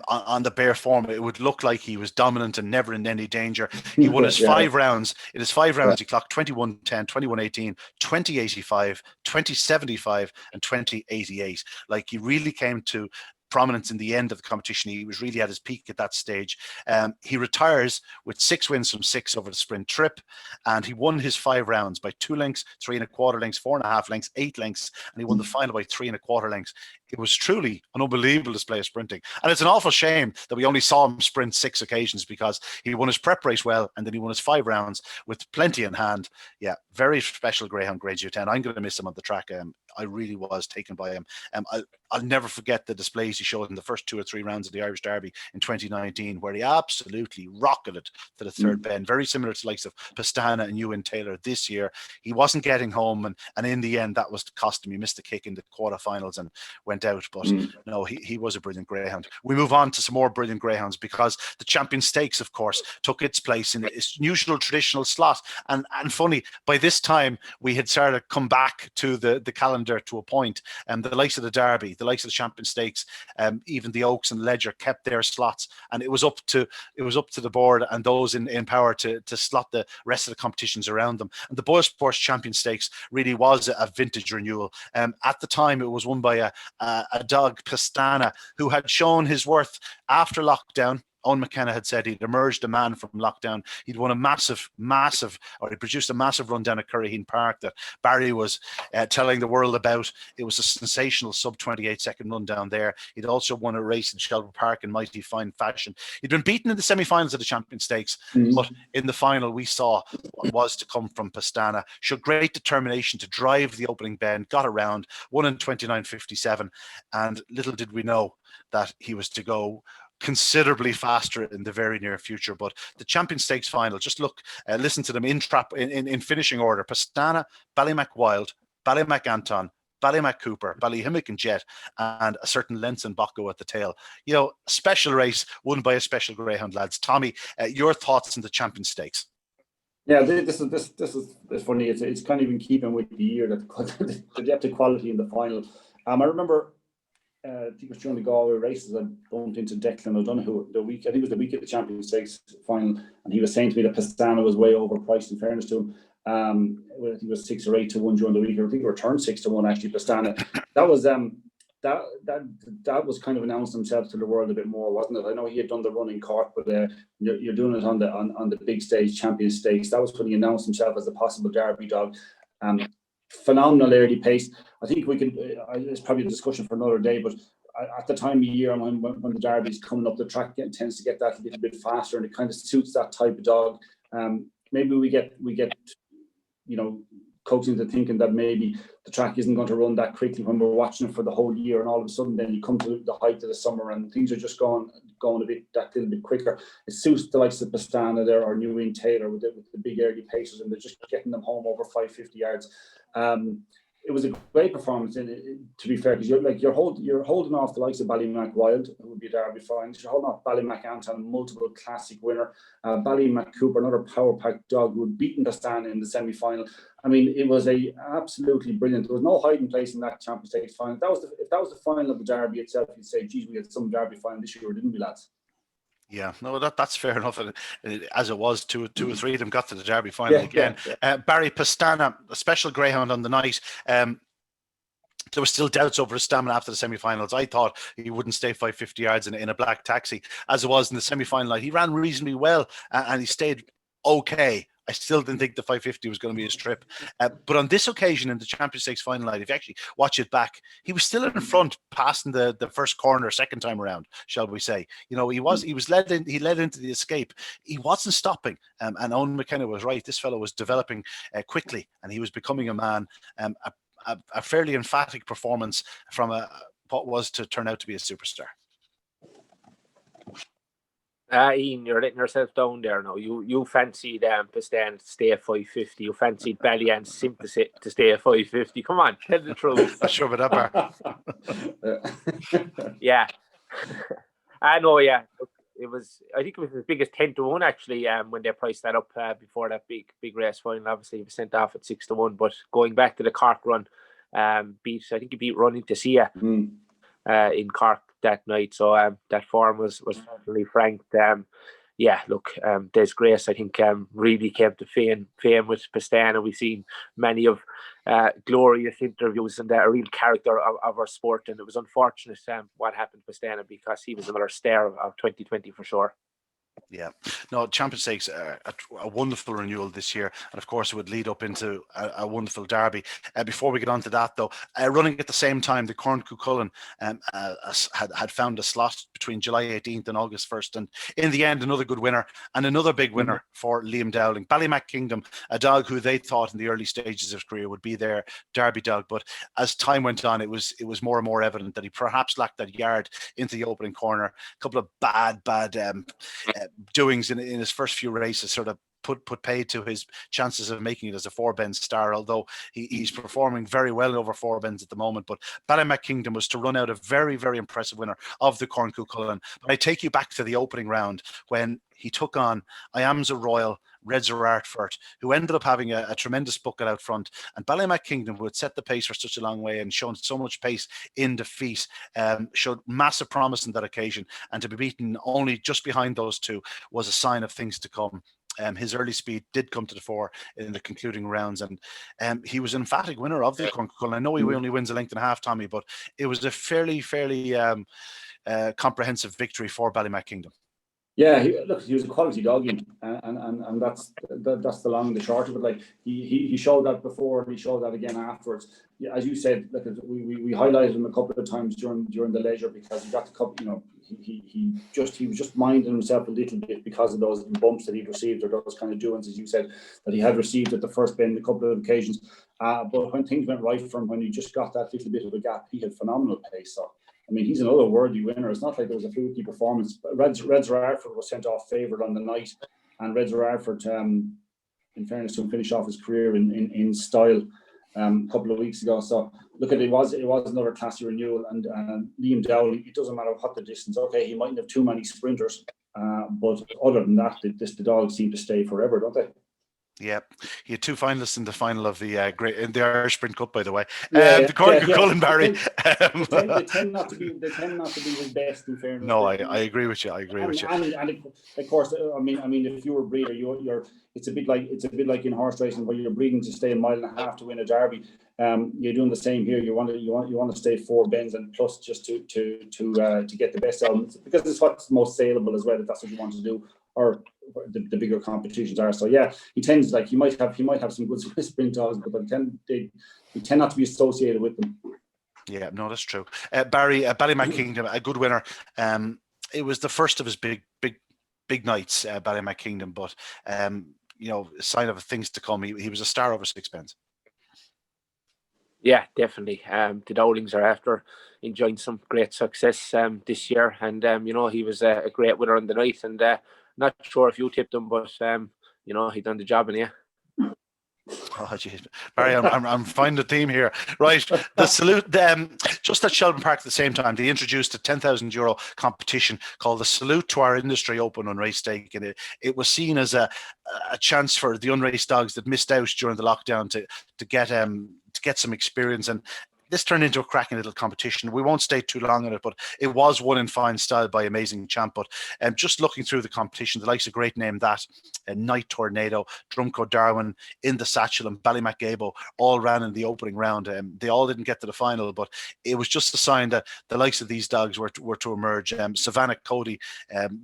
On the bare form, it would look like he was dominant and never in any danger. He won his 5 rounds. In his 5 rounds, he clocked 21.10, 21.18, 20.85, 20.75, and 20.88. Like, he really came to prominence in the end of the competition. He was really at his peak at that stage. He retires with 6 wins from 6 over the sprint trip, and he won his 5 rounds by 2 lengths, 3 1/4 lengths, 4 1/2 lengths, 8 lengths, and he won the final by 3 1/4 lengths. It was truly an unbelievable display of sprinting, and it's an awful shame that we only saw him sprint 6 occasions, because he won his prep race well, and then he won his 5 rounds with plenty in hand. Yeah, very special greyhound, Grange U10. I'm going to miss him on the track. I really was taken by him. I'll never forget the displays he showed in the first 2 or 3 rounds of the Irish Derby in 2019, where he absolutely rocketed to the third bend, very similar to the likes of Pastana and Ewan Taylor this year. He wasn't getting home, and in the end, that was the cost him. He missed the kick in the quarterfinals and went out. But no, he was a brilliant greyhound. We move on to some more brilliant greyhounds, because the Champion Stakes, of course, took its place in its usual traditional slot. And funny, by this time, we had started to come back to the calendar to a point. And the likes of the Derby, the likes of the Champion Stakes, even the Oaks and Ledger kept their slots, and it was up to the board and those in power to slot the rest of the competitions around them. And the Boyle Sports Champion Stakes really was a vintage renewal. At the time, it was won by a dog, Pastana, who had shown his worth after lockdown. Owen McKenna had said he'd emerged a man from lockdown. He'd won he produced a massive run down at Curraheen Park that Barry was telling the world about. It was a sensational sub 28-second run down there. He'd also won a race in Shelburne Park in mighty fine fashion. He'd been beaten in the semi-finals of the Champion Stakes, but in the final we saw what was to come from Pastana. Showed great determination to drive the opening bend, got around, won in 29.57, and little did we know that he was to go considerably faster in the very near future. But the Champion Stakes final, just listen to them in finishing order: Pastana, Ballymac Wild, Ballymac Anton, Ballymac Cooper, Ballyhimmick and Jet, and a certain Lenson Bocco at the tail. Special race won by a special greyhound, lads. Tommy, your thoughts on the Champion Stakes? Yeah, this is funny. It's kind of in keeping with the year that the depth of quality in the final. I remember. I think it was during the Galway races, I bumped into Declan O'Donoghue the week. I think it was the week of the Champion Stakes final, and he was saying to me that Pastana was way overpriced. In fairness to him, I think it was 6 or 8 to 1 during the week. I think it returned 6 to 1 actually. Pastana. That was that was kind of announced himself to the world a bit more, wasn't it? I know he had done the run in Cork, but you're doing it on the big stage, Champion Stakes. That was when he announced himself as a possible Derby dog. Phenomenal early pace. I think we can. It's probably a discussion for another day, but at the time of year when the Derby's coming up the track, tends to get that a little bit faster, and it kind of suits that type of dog. Maybe we get coached into thinking that maybe the track isn't going to run that quickly when we're watching it for the whole year, and all of a sudden then you come to the height of the summer and things are just going a little bit quicker. It suits the likes of Pastana there or Ewan Taylor with the big early paces, and they're just getting them home over 550 yards. It was a great performance, to be fair, because you're holding off the likes of Ballymac Wild, who would be a Derby finalist. You're holding off Ballymac Anton, multiple classic winner, Ballymac Cooper, another power pack dog who had beaten Pastana in the semi-final. I mean, it was absolutely brilliant. There was no hiding place in that Champions Stakes final. If that was the final of the Derby itself, you'd say, geez, we had some Derby final this year, didn't we, lads? Yeah, no, that's fair enough. As it was, two or three of them got to the Derby final again. Yeah. Barry Pastana, a special greyhound on the night. There were still doubts over his stamina after the semi-finals. I thought he wouldn't stay 550 yards in a black taxi, as it was in the semi-final night. He ran reasonably well and he stayed okay. I still didn't think the 550 was going to be a strip. But on this occasion in the Champions Stakes final night, if you actually watch it back, he was still in front, passing the first corner second time around, shall we say. He was led in, he led into the escape. He wasn't stopping. And Owen McKenna was right. This fellow was developing quickly, and he was becoming a man. A fairly emphatic performance from what was to turn out to be a superstar. Ian, you're letting yourself down there now. You fancied Pastana to stay at 550. You fancied Belly and Sim to stay at 550. Come on, tell the truth. Not sure about that part. Yeah. I know, yeah. I think it was as big as 10 to 1 actually, when they priced that up before that big race final. Obviously he was sent off at 6 to 1, but going back to the Cork run, I think he beat Running to See Ya in Cork that night, so that form was certainly franked. Des Grace, I think, really came to fame with Pastana. We've seen many of glorious interviews and a real character of our sport, and it was unfortunate what happened to Pastana, because he was another star of 2020 for sure. Yeah, no, Champions Stakes a wonderful renewal this year, and of course it would lead up into a wonderful derby. Before we get on to that, though, running at the same time, the Corn Cuchulainn had found a slot between July 18th and August 1st, and in the end, another good winner and another big winner for Liam Dowling. Ballymac Kingdom, a dog who they thought in the early stages of his career would be their derby dog, but as time went on, it was more and more evident that he perhaps lacked that yard into the opening corner. A couple of bad doings in his first few races sort of put paid to his chances of making it as a four bend star, although he's performing very well over four bends at the moment. But Ballymac Kingdom was to run out a very, very impressive winner of the Corn Cuchulainn. But I take you back to the opening round when he took on I Am's a Royal, Reds are Artford, who ended up having a tremendous bucket out front. And Ballymac Kingdom, who had set the pace for such a long way and shown so much pace in defeat, showed massive promise on that occasion. And to be beaten only just behind those two was a sign of things to come. His early speed did come to the fore in the concluding rounds, and he was an emphatic winner of the Corn Cuchulainn. I know he only wins a length and a half, Tommy, but it was a fairly comprehensive victory for Ballymac Kingdom. Yeah, he was a quality dog, and that's the long and the short of it. Like he showed that before, and he showed that again afterwards. Yeah, as you said, like we highlighted him a couple of times during the leisure because he got the cup. You know, he was just minding himself a little bit because of those bumps that he'd received or those kind of doings, as you said, that he had received at the first bend a couple of occasions. But when things went right for him, when he just got that little bit of a gap, he had phenomenal pace. So, I mean, he's another worthy winner. It's not like there was a fluky performance. Reds Artford was sent off favoured on the night, and Reds Artford, in fairness to him, finished off his career in style a couple of weeks ago. So look at it was another classy renewal, and Liam Dowling. It doesn't matter what the distance. Okay, he mightn't have too many sprinters, but other than that, the dogs seem to stay forever, don't they? Yeah, he had two finalists in the final of the Irish Sprint Cup, by the way. The Corn Cuchulainn, Barry. They tend not to be his best, in fairness. No, I agree with you. And of course, I mean, if you're a breeder, it's a bit like in horse racing where you're breeding to stay a mile and a half to win a derby. You're doing the same here. You want to stay four bends and plus just to get the best elements, because it's what's most saleable as well. If that's what you want to do, or the bigger competitions are. So yeah, he tends, like, he might have some good sprint dogs, but they tend not to be associated with them. Yeah, no, that's true. Barry, Ballymac Kingdom, a good winner. It was the first of his big nights, Ballymac Kingdom, but a sign of things to come. He was a star over sixpence. Yeah, definitely. The Dowlings are after enjoying some great success this year, and he was a great winner on the night, and not sure if you tipped him, but he done the job in you. Oh, geez. Barry, I'm finding the theme here. Right, the salute. Just at Shelburne Park at the same time, they introduced a €10,000 competition called the Salute to Our Industry Open on Race Day, and it was seen as a chance for the unraced dogs that missed out during the lockdown to get some experience. And this turned into a cracking little competition. We won't stay too long on it, but it was won in fine style by Amazing Champ. But just looking through the competition, the likes of Great Name That, Night Tornado, Drumco Darwin, In the Satchel, and Ballymac Gabo all ran in the opening round. They all didn't get to the final, but it was just a sign that the likes of these dogs were to emerge. Savannah Cody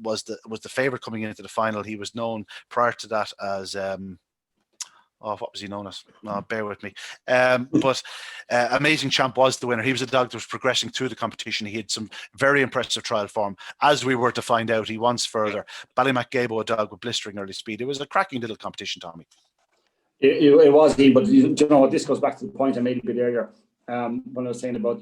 was the favourite coming into the final. He was known prior to that as what was he known as? No, bear with me. But Amazing Champ was the winner. He was a dog that was progressing through the competition. He had some very impressive trial form. As we were to find out, he wants further. Ballymac Gabo, a dog with blistering early speed. It was a cracking little competition, Tommy. It was, but this goes back to the point I made a bit earlier. When I was saying about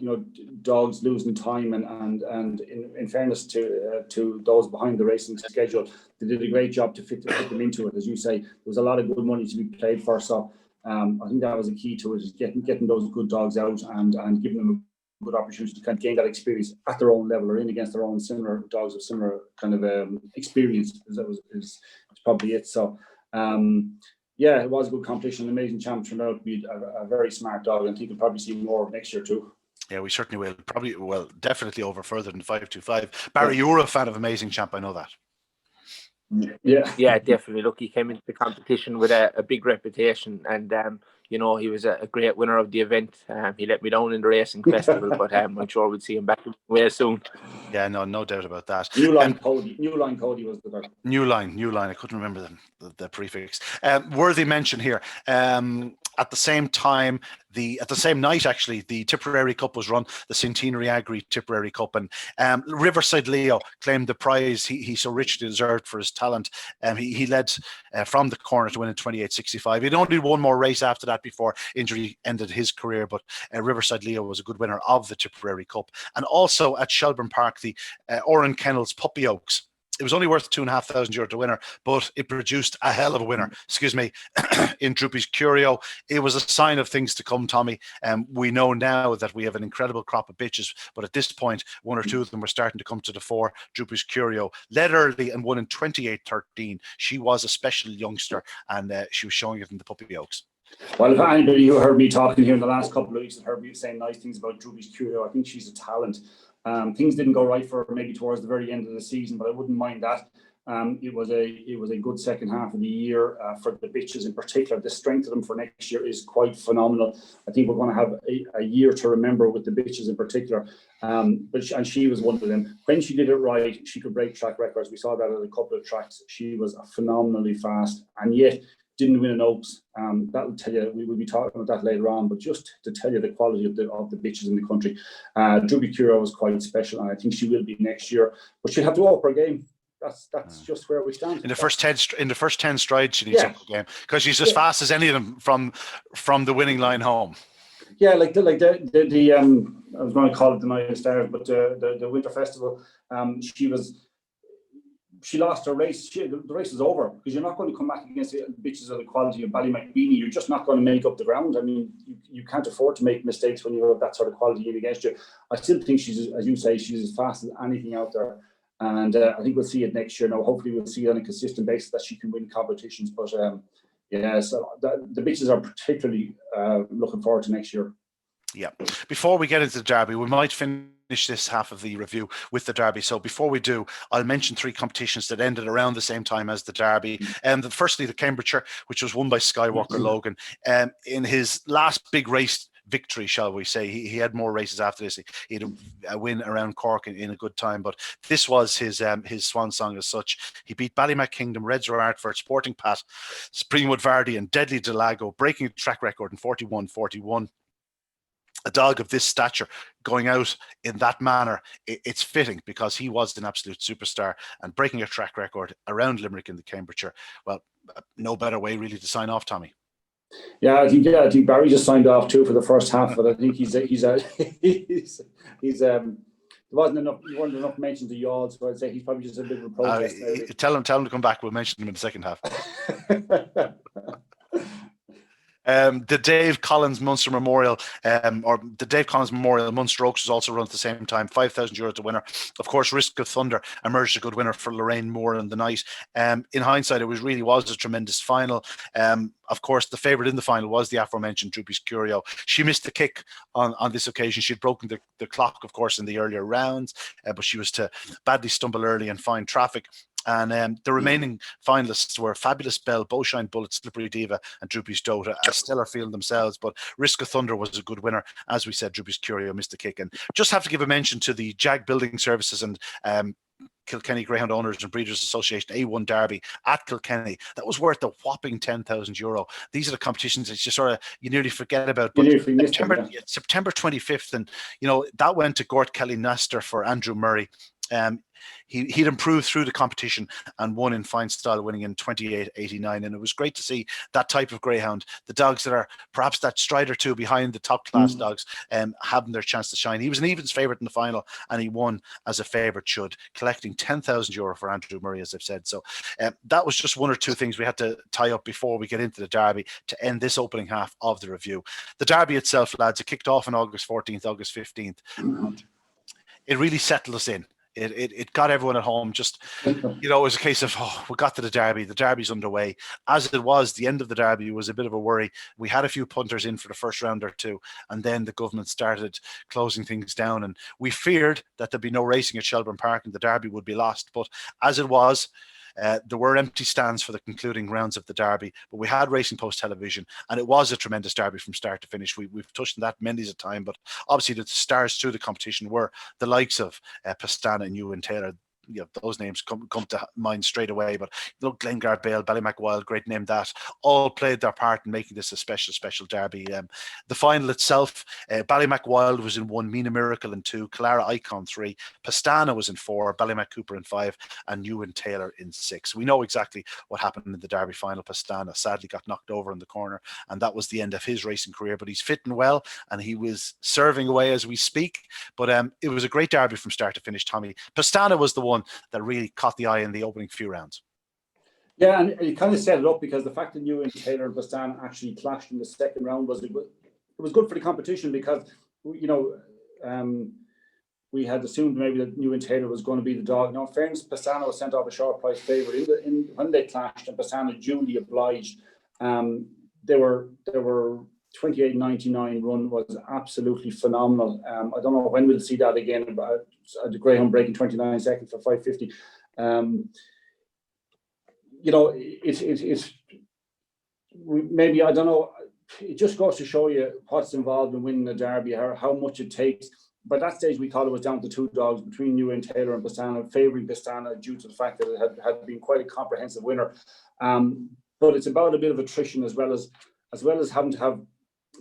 dogs losing time, and in fairness to those behind the racing schedule, they did a great job to fit them into it. As you say, there was a lot of good money to be played for. So I think that was a key to it, is getting those good dogs out and giving them a good opportunity to kind of gain that experience at their own level or in against their own similar dogs of similar kind of experience. Is probably it. So. Yeah, it was a good competition. Amazing Champ turned out to be a very smart dog, and I think we'll probably see more next year too. Yeah, we certainly will. Definitely over further than 525. Barry, you were a fan of Amazing Champ, I know that. Yeah, definitely. Look, he came into the competition with a big reputation, and you know, he was a great winner of the event. He let me down in the racing festival, but I'm sure we'll see him back way soon. Yeah, no doubt about that. New Line Cody was the guy. New line. I couldn't remember the prefix. Worthy mention here. At the same time, at the same night, actually, the Tipperary Cup was run, the Centenary Agri Tipperary Cup, and Riverside Leo claimed the prize he so richly deserved for his talent. He led from the corner to win in 28.65. He'd only one more race after that before injury ended his career, but Riverside Leo was a good winner of the Tipperary Cup. And also at Shelburne Park, the Oran Kennels Puppy Oaks. It was only worth €2,500 to winner, but it produced a hell of a winner, in Droopy's Curio. It was a sign of things to come, Tommy. We know now that we have an incredible crop of bitches, but at this point, one or two of them were starting to come to the fore. Droopy's Curio led early and won in 28.13. She was a special youngster, and she was showing it in the Puppy Oaks. Well, if anybody who heard me talking here in the last couple of weeks and heard me saying nice things about Droopy's Curio, I think she's a talent. Things didn't go right for her maybe towards the very end of the season, but I wouldn't mind that. It was a good second half of the year for the bitches in particular. The strength of them for next year is quite phenomenal. I think we're going to have a year to remember with the bitches in particular. And she was one of them. When she did it right, she could break track records. We saw that at a couple of tracks. She was phenomenally fast, and yet didn't win an Oaks. That will tell you, we will be talking about that later on, but just to tell you the quality of the bitches in the country. Droopy Curio was quite special, and I think she will be next year, but she'll have to up her game. That's just where we stand. In the first 10 strides, she needs to up her game, because she's as fast as any of them from the winning line home. Yeah, like the I was going to call it the Night of Stars, but the Winter Festival, she lost her race. The race is over, because you're not going to come back against the bitches of the quality of Ballymacbeanie. You're just not going to make up the ground. I mean, you can't afford to make mistakes when you have that sort of quality in against you. I still think she's, as you say, she's as fast as anything out there. And I think we'll see it next year. Now, hopefully we'll see it on a consistent basis that she can win competitions. But so the bitches are particularly looking forward to next year. Yeah. Before we get into the Derby, we might finish this half of the review with the Derby. So before we do, I'll mention three competitions that ended around the same time as the Derby. Firstly, the Cambridgeshire, which was won by Skywalker Logan. In his last big race victory, shall we say, he had more races after this. He had a win around Cork in a good time, but this was his swan song as such. He beat Ballymac Kingdom, Reds Artford, Sporting Pat, Springwood Vardy, and Deadly Delago, breaking a track record in 41.41. A dog of this stature going out in that manner, it's fitting, because he was an absolute superstar and breaking a track record around Limerick in the Cambridgeshire. Well, no better way really to sign off, Tommy. Yeah, I think Barry just signed off too for the first half, but I think there weren't enough mentions of Yaws, so I'd say he's probably just a bit of a protest. Tell him to come back. We'll mention him in the second half. The Dave Collins Munster Memorial, or the Dave Collins Memorial Munster Oaks, was also run at the same time. €5,000 to winner. Of course, Risk of Thunder emerged a good winner for Lorraine Moore in the night. In hindsight, it really was a tremendous final. Of course, the favourite in the final was the aforementioned Droopy's Curio. She missed the kick on this occasion. She'd broken the clock, of course, in the earlier rounds, but she was to badly stumble early and find traffic. And the remaining finalists were Fabulous Belle, Bowshine Bullet, Slippery Diva, and Droopy's Dota, a stellar field themselves. But Risk of Thunder was a good winner. As we said, Droopy's Curio missed the kick. And just have to give a mention to the JAG Building Services and Kilkenny Greyhound Owners and Breeders Association A1 Derby at Kilkenny. That was worth a whopping €10,000. These are the competitions that you nearly forget about. But September 25th, and that went to Gort Kelly Nestor for Andrew Murray. He'd improved through the competition and won in fine style, winning in 28.89. And it was great to see that type of greyhound, the dogs that are perhaps that stride or two behind the top class dogs, having their chance to shine. He was an evens favourite in the final, and he won as a favourite should, collecting €10,000 for Andrew Murray, as I've said. So that was just one or two things we had to tie up before we get into the Derby to end this opening half of the review. The Derby itself, lads, it kicked off on August 14th, August 15th. It really settled us in. It got everyone at home. Just, it was a case of, we got to the Derby. The Derby's underway. As it was, the end of the Derby was a bit of a worry. We had a few punters in for the first round or two, and then the government started closing things down. And we feared that there'd be no racing at Shelburne Park and the Derby would be lost. But as it was, There were empty stands for the concluding rounds of the Derby, but we had Racing Post television, and it was a tremendous Derby from start to finish. We've touched on that many a time, but obviously the stars through the competition were the likes of Pastana and Ewan Taylor. Those names come to mind straight away. But Glengarry Bale, Ballymac great name that, all played their part in making this a special Derby. The final itself, Ballymac was in 1, Mina Miracle in 2, Clara Icon 3, Pastana was in 4, Ballymac Cooper in 5, and Ewan Taylor in 6. We know exactly what happened in the Derby final. Pastana sadly got knocked over in the corner, and that was the end of his racing career. But he's fitting well, and he was serving away as we speak. But it was a great Derby from start to finish, Tommy. Pastana was the one that really caught the eye in the opening few rounds. Yeah, and it kind of set it up, because the fact that Ewan Taylor and Pastana actually clashed in the second round was good for the competition, because we had assumed maybe that Ewan Taylor was going to be the dog. Now, in fairness, Pastana was sent off a short price favourite when they clashed, and Pastana duly obliged. They were 28.99 run was absolutely phenomenal. I don't know when we'll see that again, but the Greyhound breaking 29 seconds for 550. It's maybe, I don't know, it just goes to show you what's involved in winning a Derby, how much it takes. By that stage, we thought it was down to 2 dogs between Ewan Taylor and Pastana, favouring Pastana due to the fact that it had been quite a comprehensive winner. But it's about a bit of attrition as well as having to have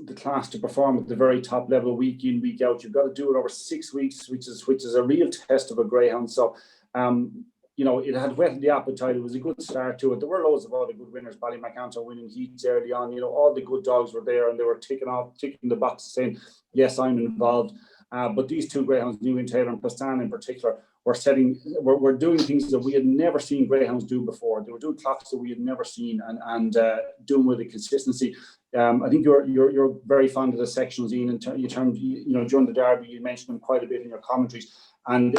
the class to perform at the very top level week in, week out. You've got to do it over 6 weeks, which is a real test of a Greyhound. So, it had whetted the appetite. It was a good start to it. There were loads of other good winners. Ballymac winning heats early on. All the good dogs were there, and they were ticking the box, saying, yes, I'm involved. But these 2 Greyhounds, Ewan Taylor and Pastana in particular, were doing things that we had never seen Greyhounds do before. They were doing clocks that we had never seen, and doing with the consistency. I think you're very fond of the sections, Ian. In terms, during the Derby, you mentioned them quite a bit in your commentaries, and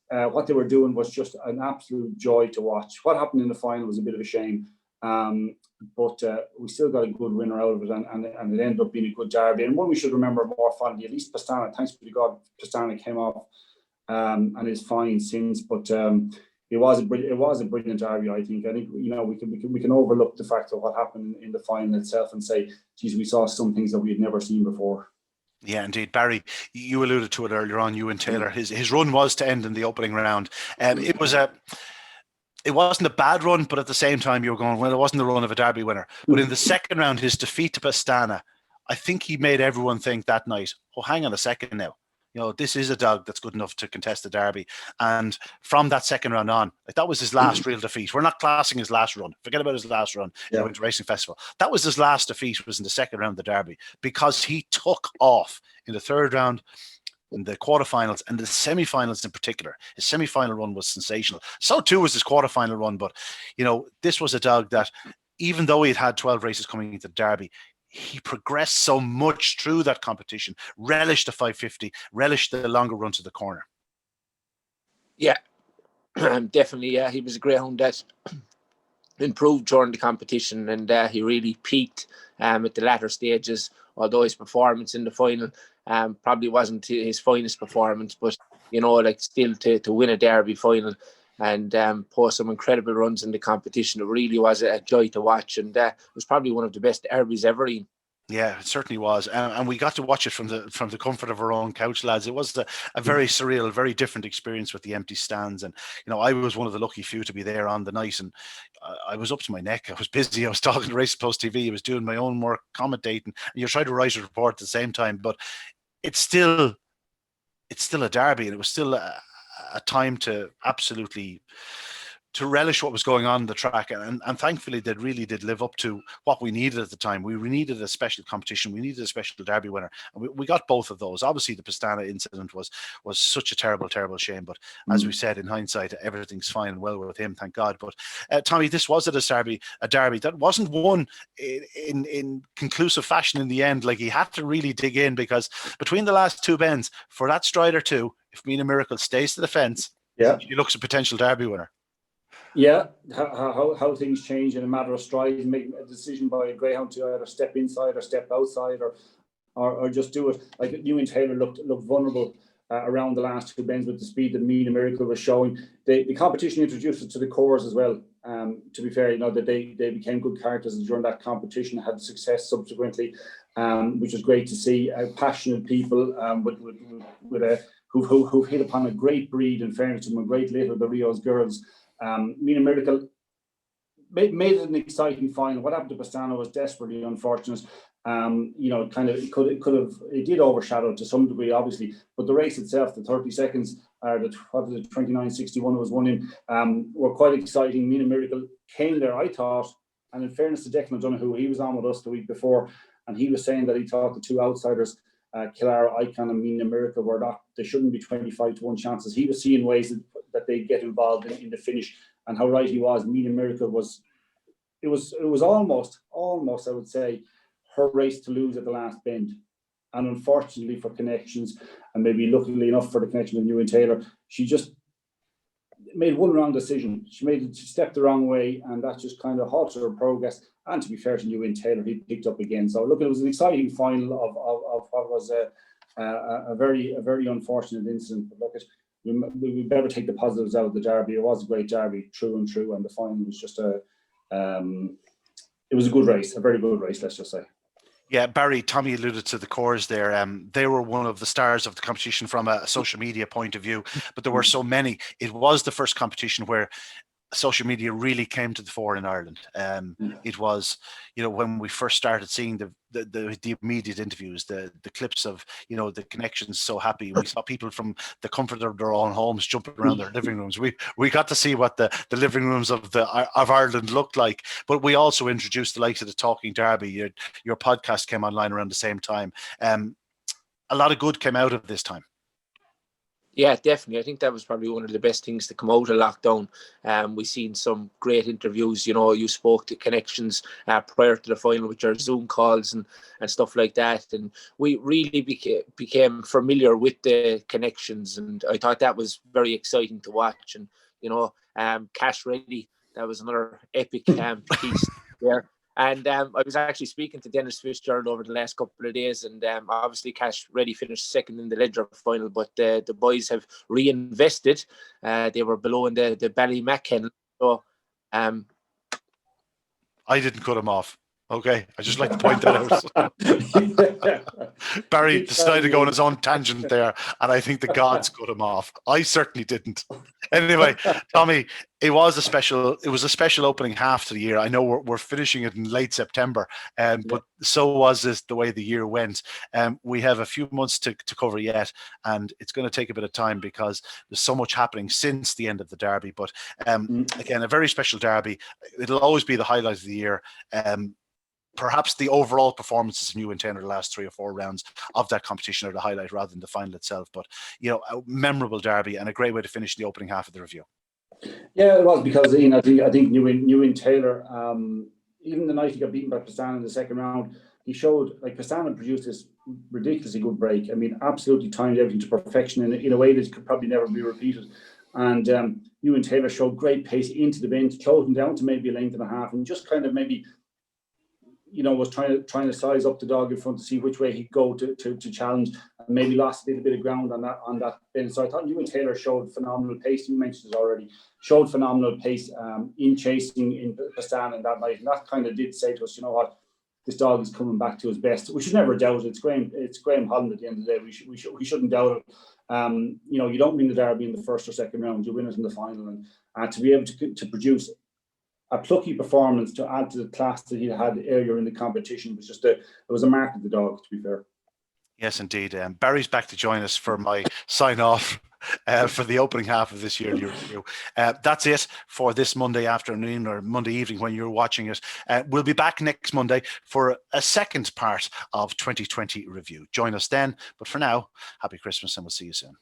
what they were doing was just an absolute joy to watch. What happened in the final was a bit of a shame, but we still got a good winner out of it, and it ended up being a good Derby, and one we should remember more fondly. At least Pastana, thanks be to God, Pastana came off and is fine since. But it was a brilliant Derby. I think we can overlook the fact of what happened in the final itself and say, geez, we saw some things that we had never seen before. Yeah, indeed. Barry, you alluded to it earlier on, Ewan Taylor. His run was to end in the opening round. It wasn't a bad run, but at the same time you were going, well, it wasn't the run of a Derby winner. But in the second round, his defeat to Pastana, I think he made everyone think that night, oh, hang on a second now. This is a dog that's good enough to contest the Derby. And from that second round on, that was his last real defeat. We're not classing his last run. Forget about his last run in the Winter Racing Festival. That was his last defeat, was in the second round of the Derby, because he took off in the third round, in the quarterfinals, and the semi-finals in particular. His semi-final run was sensational. So too was his quarterfinal run. But, this was a dog that, even though he had 12 races coming into the Derby, he progressed so much through that competition, relished the 550, relished the longer run to the corner. Yeah, definitely. Yeah, he was a Greyhound that improved during the competition, and he really peaked at the latter stages, although his performance in the final probably wasn't his finest performance. But, still to win a Derby final and post some incredible runs in the competition, it really was a joy to watch, and it was probably one of the best Derbies ever. Yeah, it certainly was, and we got to watch it from the comfort of our own couch, lads. It was a very surreal, very different experience with the empty stands, and I was one of the lucky few to be there on the night, and I was up to my neck. I was busy. I was talking to Race Post TV. I was doing my own work, commentating, and you're trying to write a report at the same time. But it's still a Derby, and it was still a time to absolutely to relish what was going on in the track, and thankfully they really did live up to what we needed at the time. We needed a special competition, we needed a special Derby winner, and we got both of those. Obviously the Pastana incident was such a terrible shame, but as we said, in hindsight, everything's fine and well with him, thank God. But Tommy, this was a Derby that wasn't won in conclusive fashion in the end. Like, he had to really dig in, because between the last 2 bends, for that stride or two, if Mina Miracle stays to the fence, she looks a potential Derby winner. Yeah, how things change in a matter of strides, making a decision by a Greyhound to either step inside or step outside, or just do it. Like, Ewan Taylor looked vulnerable around the last 2 bends with the speed that Mina Miracle was showing. The competition introduced us to the cores as well. To be fair, that they became good characters during that competition, had success subsequently, which was great to see. Passionate people who've hit upon a great breed, in fairness to them, a great litter of the Rio's girls. Mina Miracle made it an exciting final. What happened to Pastano was desperately unfortunate. It did overshadow to some degree, obviously, but the race itself, the 30 seconds, the 29.61 was won in, were quite exciting. Mina Miracle came there, I thought, and in fairness to Declan Donoghue, he was on with us the week before, and he was saying that he thought the two outsiders, Kilara Icon and Mina Miracle, they shouldn't be 25-1 chances. He was seeing ways that they get involved in the finish, and how right he was. Mina Miracle was almost, I would say, her race to lose at the last bend. And unfortunately for Connections, and maybe luckily enough for the connection with Ewan Taylor, she just made one wrong decision. She stepped the wrong way, and that just kind of halted her progress. And to be fair to Ewan Taylor, he picked up again. So look, it was an exciting final of what was a very unfortunate incident. But look, we better take the positives out of the derby. It was a great derby, true and true, and the final was just it was a good race, a very good race, let's just say. Yeah, Barry, Tommy alluded to the cores there. They were one of the stars of the competition from a social media point of view, but there were so many. It was the first competition where social media really came to the fore in Ireland. It was, when we first started seeing the immediate interviews, the clips of, the Connections so happy. We saw people from the comfort of their own homes jumping around their living rooms. We got to see what the living rooms of Ireland looked like. But we also introduced the likes of the Talking Derby. Your podcast came online around the same time. A lot of good came out of this time. Yeah, definitely. I think that was probably one of the best things to come out of lockdown. We've seen some great interviews. You spoke to Connections prior to the final with your Zoom calls and stuff like that. And we really became familiar with the Connections. And I thought that was very exciting to watch. And, Cash Ready, that was another epic piece there. And I was actually speaking to Dennis Fitzgerald over the last couple of days, and obviously Cash Ready finished second in the Ledger final, but the boys have reinvested. They were below in the Ballymacken. So I didn't cut him off. Okay, I just like to point that out. Barry decided to go on his own tangent there, and I think the gods cut him off. I certainly didn't. Anyway, Tommy, it was a special opening half to the year. I know we're finishing it in late September, but so was this the way the year went. We have a few months to cover yet, and it's going to take a bit of time because there's so much happening since the end of the derby. But again, a very special derby. It'll always be the highlight of the year. Perhaps the overall performances in Ewan Taylor the last 3 or 4 rounds of that competition are the highlight rather than the final itself. But, a memorable derby and a great way to finish the opening half of the review. Yeah, it was because, Ian, I think Ewan Taylor, even the night he got beaten by Pastana in the second round, he showed, Pastana produced this ridiculously good break. I mean, absolutely timed everything to perfection in a way that could probably never be repeated. And Ewan Taylor showed great pace into the bend, closed him down to maybe a length and a half, and just kind of maybe was trying to size up the dog in front to see which way he'd go to challenge, and maybe lost a little bit of ground on that bend. So I thought Ewan Taylor showed phenomenal pace. You mentioned it already. Showed phenomenal pace in chasing in Pastana that night, and that kind of did say to us, what, this dog is coming back to his best. We should never doubt it. It's Graham Holland at the end of the day. We shouldn't doubt it. You don't win the derby in the first or second round. You win it in the final, and to be able to produce a plucky performance to add to the class that he had earlier in the competition was just it was a mark of the dog, to be fair. Yes, indeed. Barry's back to join us for my sign off for the opening half of this yearly review. That's it for this Monday afternoon or Monday evening when you're watching it. We'll be back next Monday for a second part of 2020 review. Join us then. But for now, happy Christmas and we'll see you soon.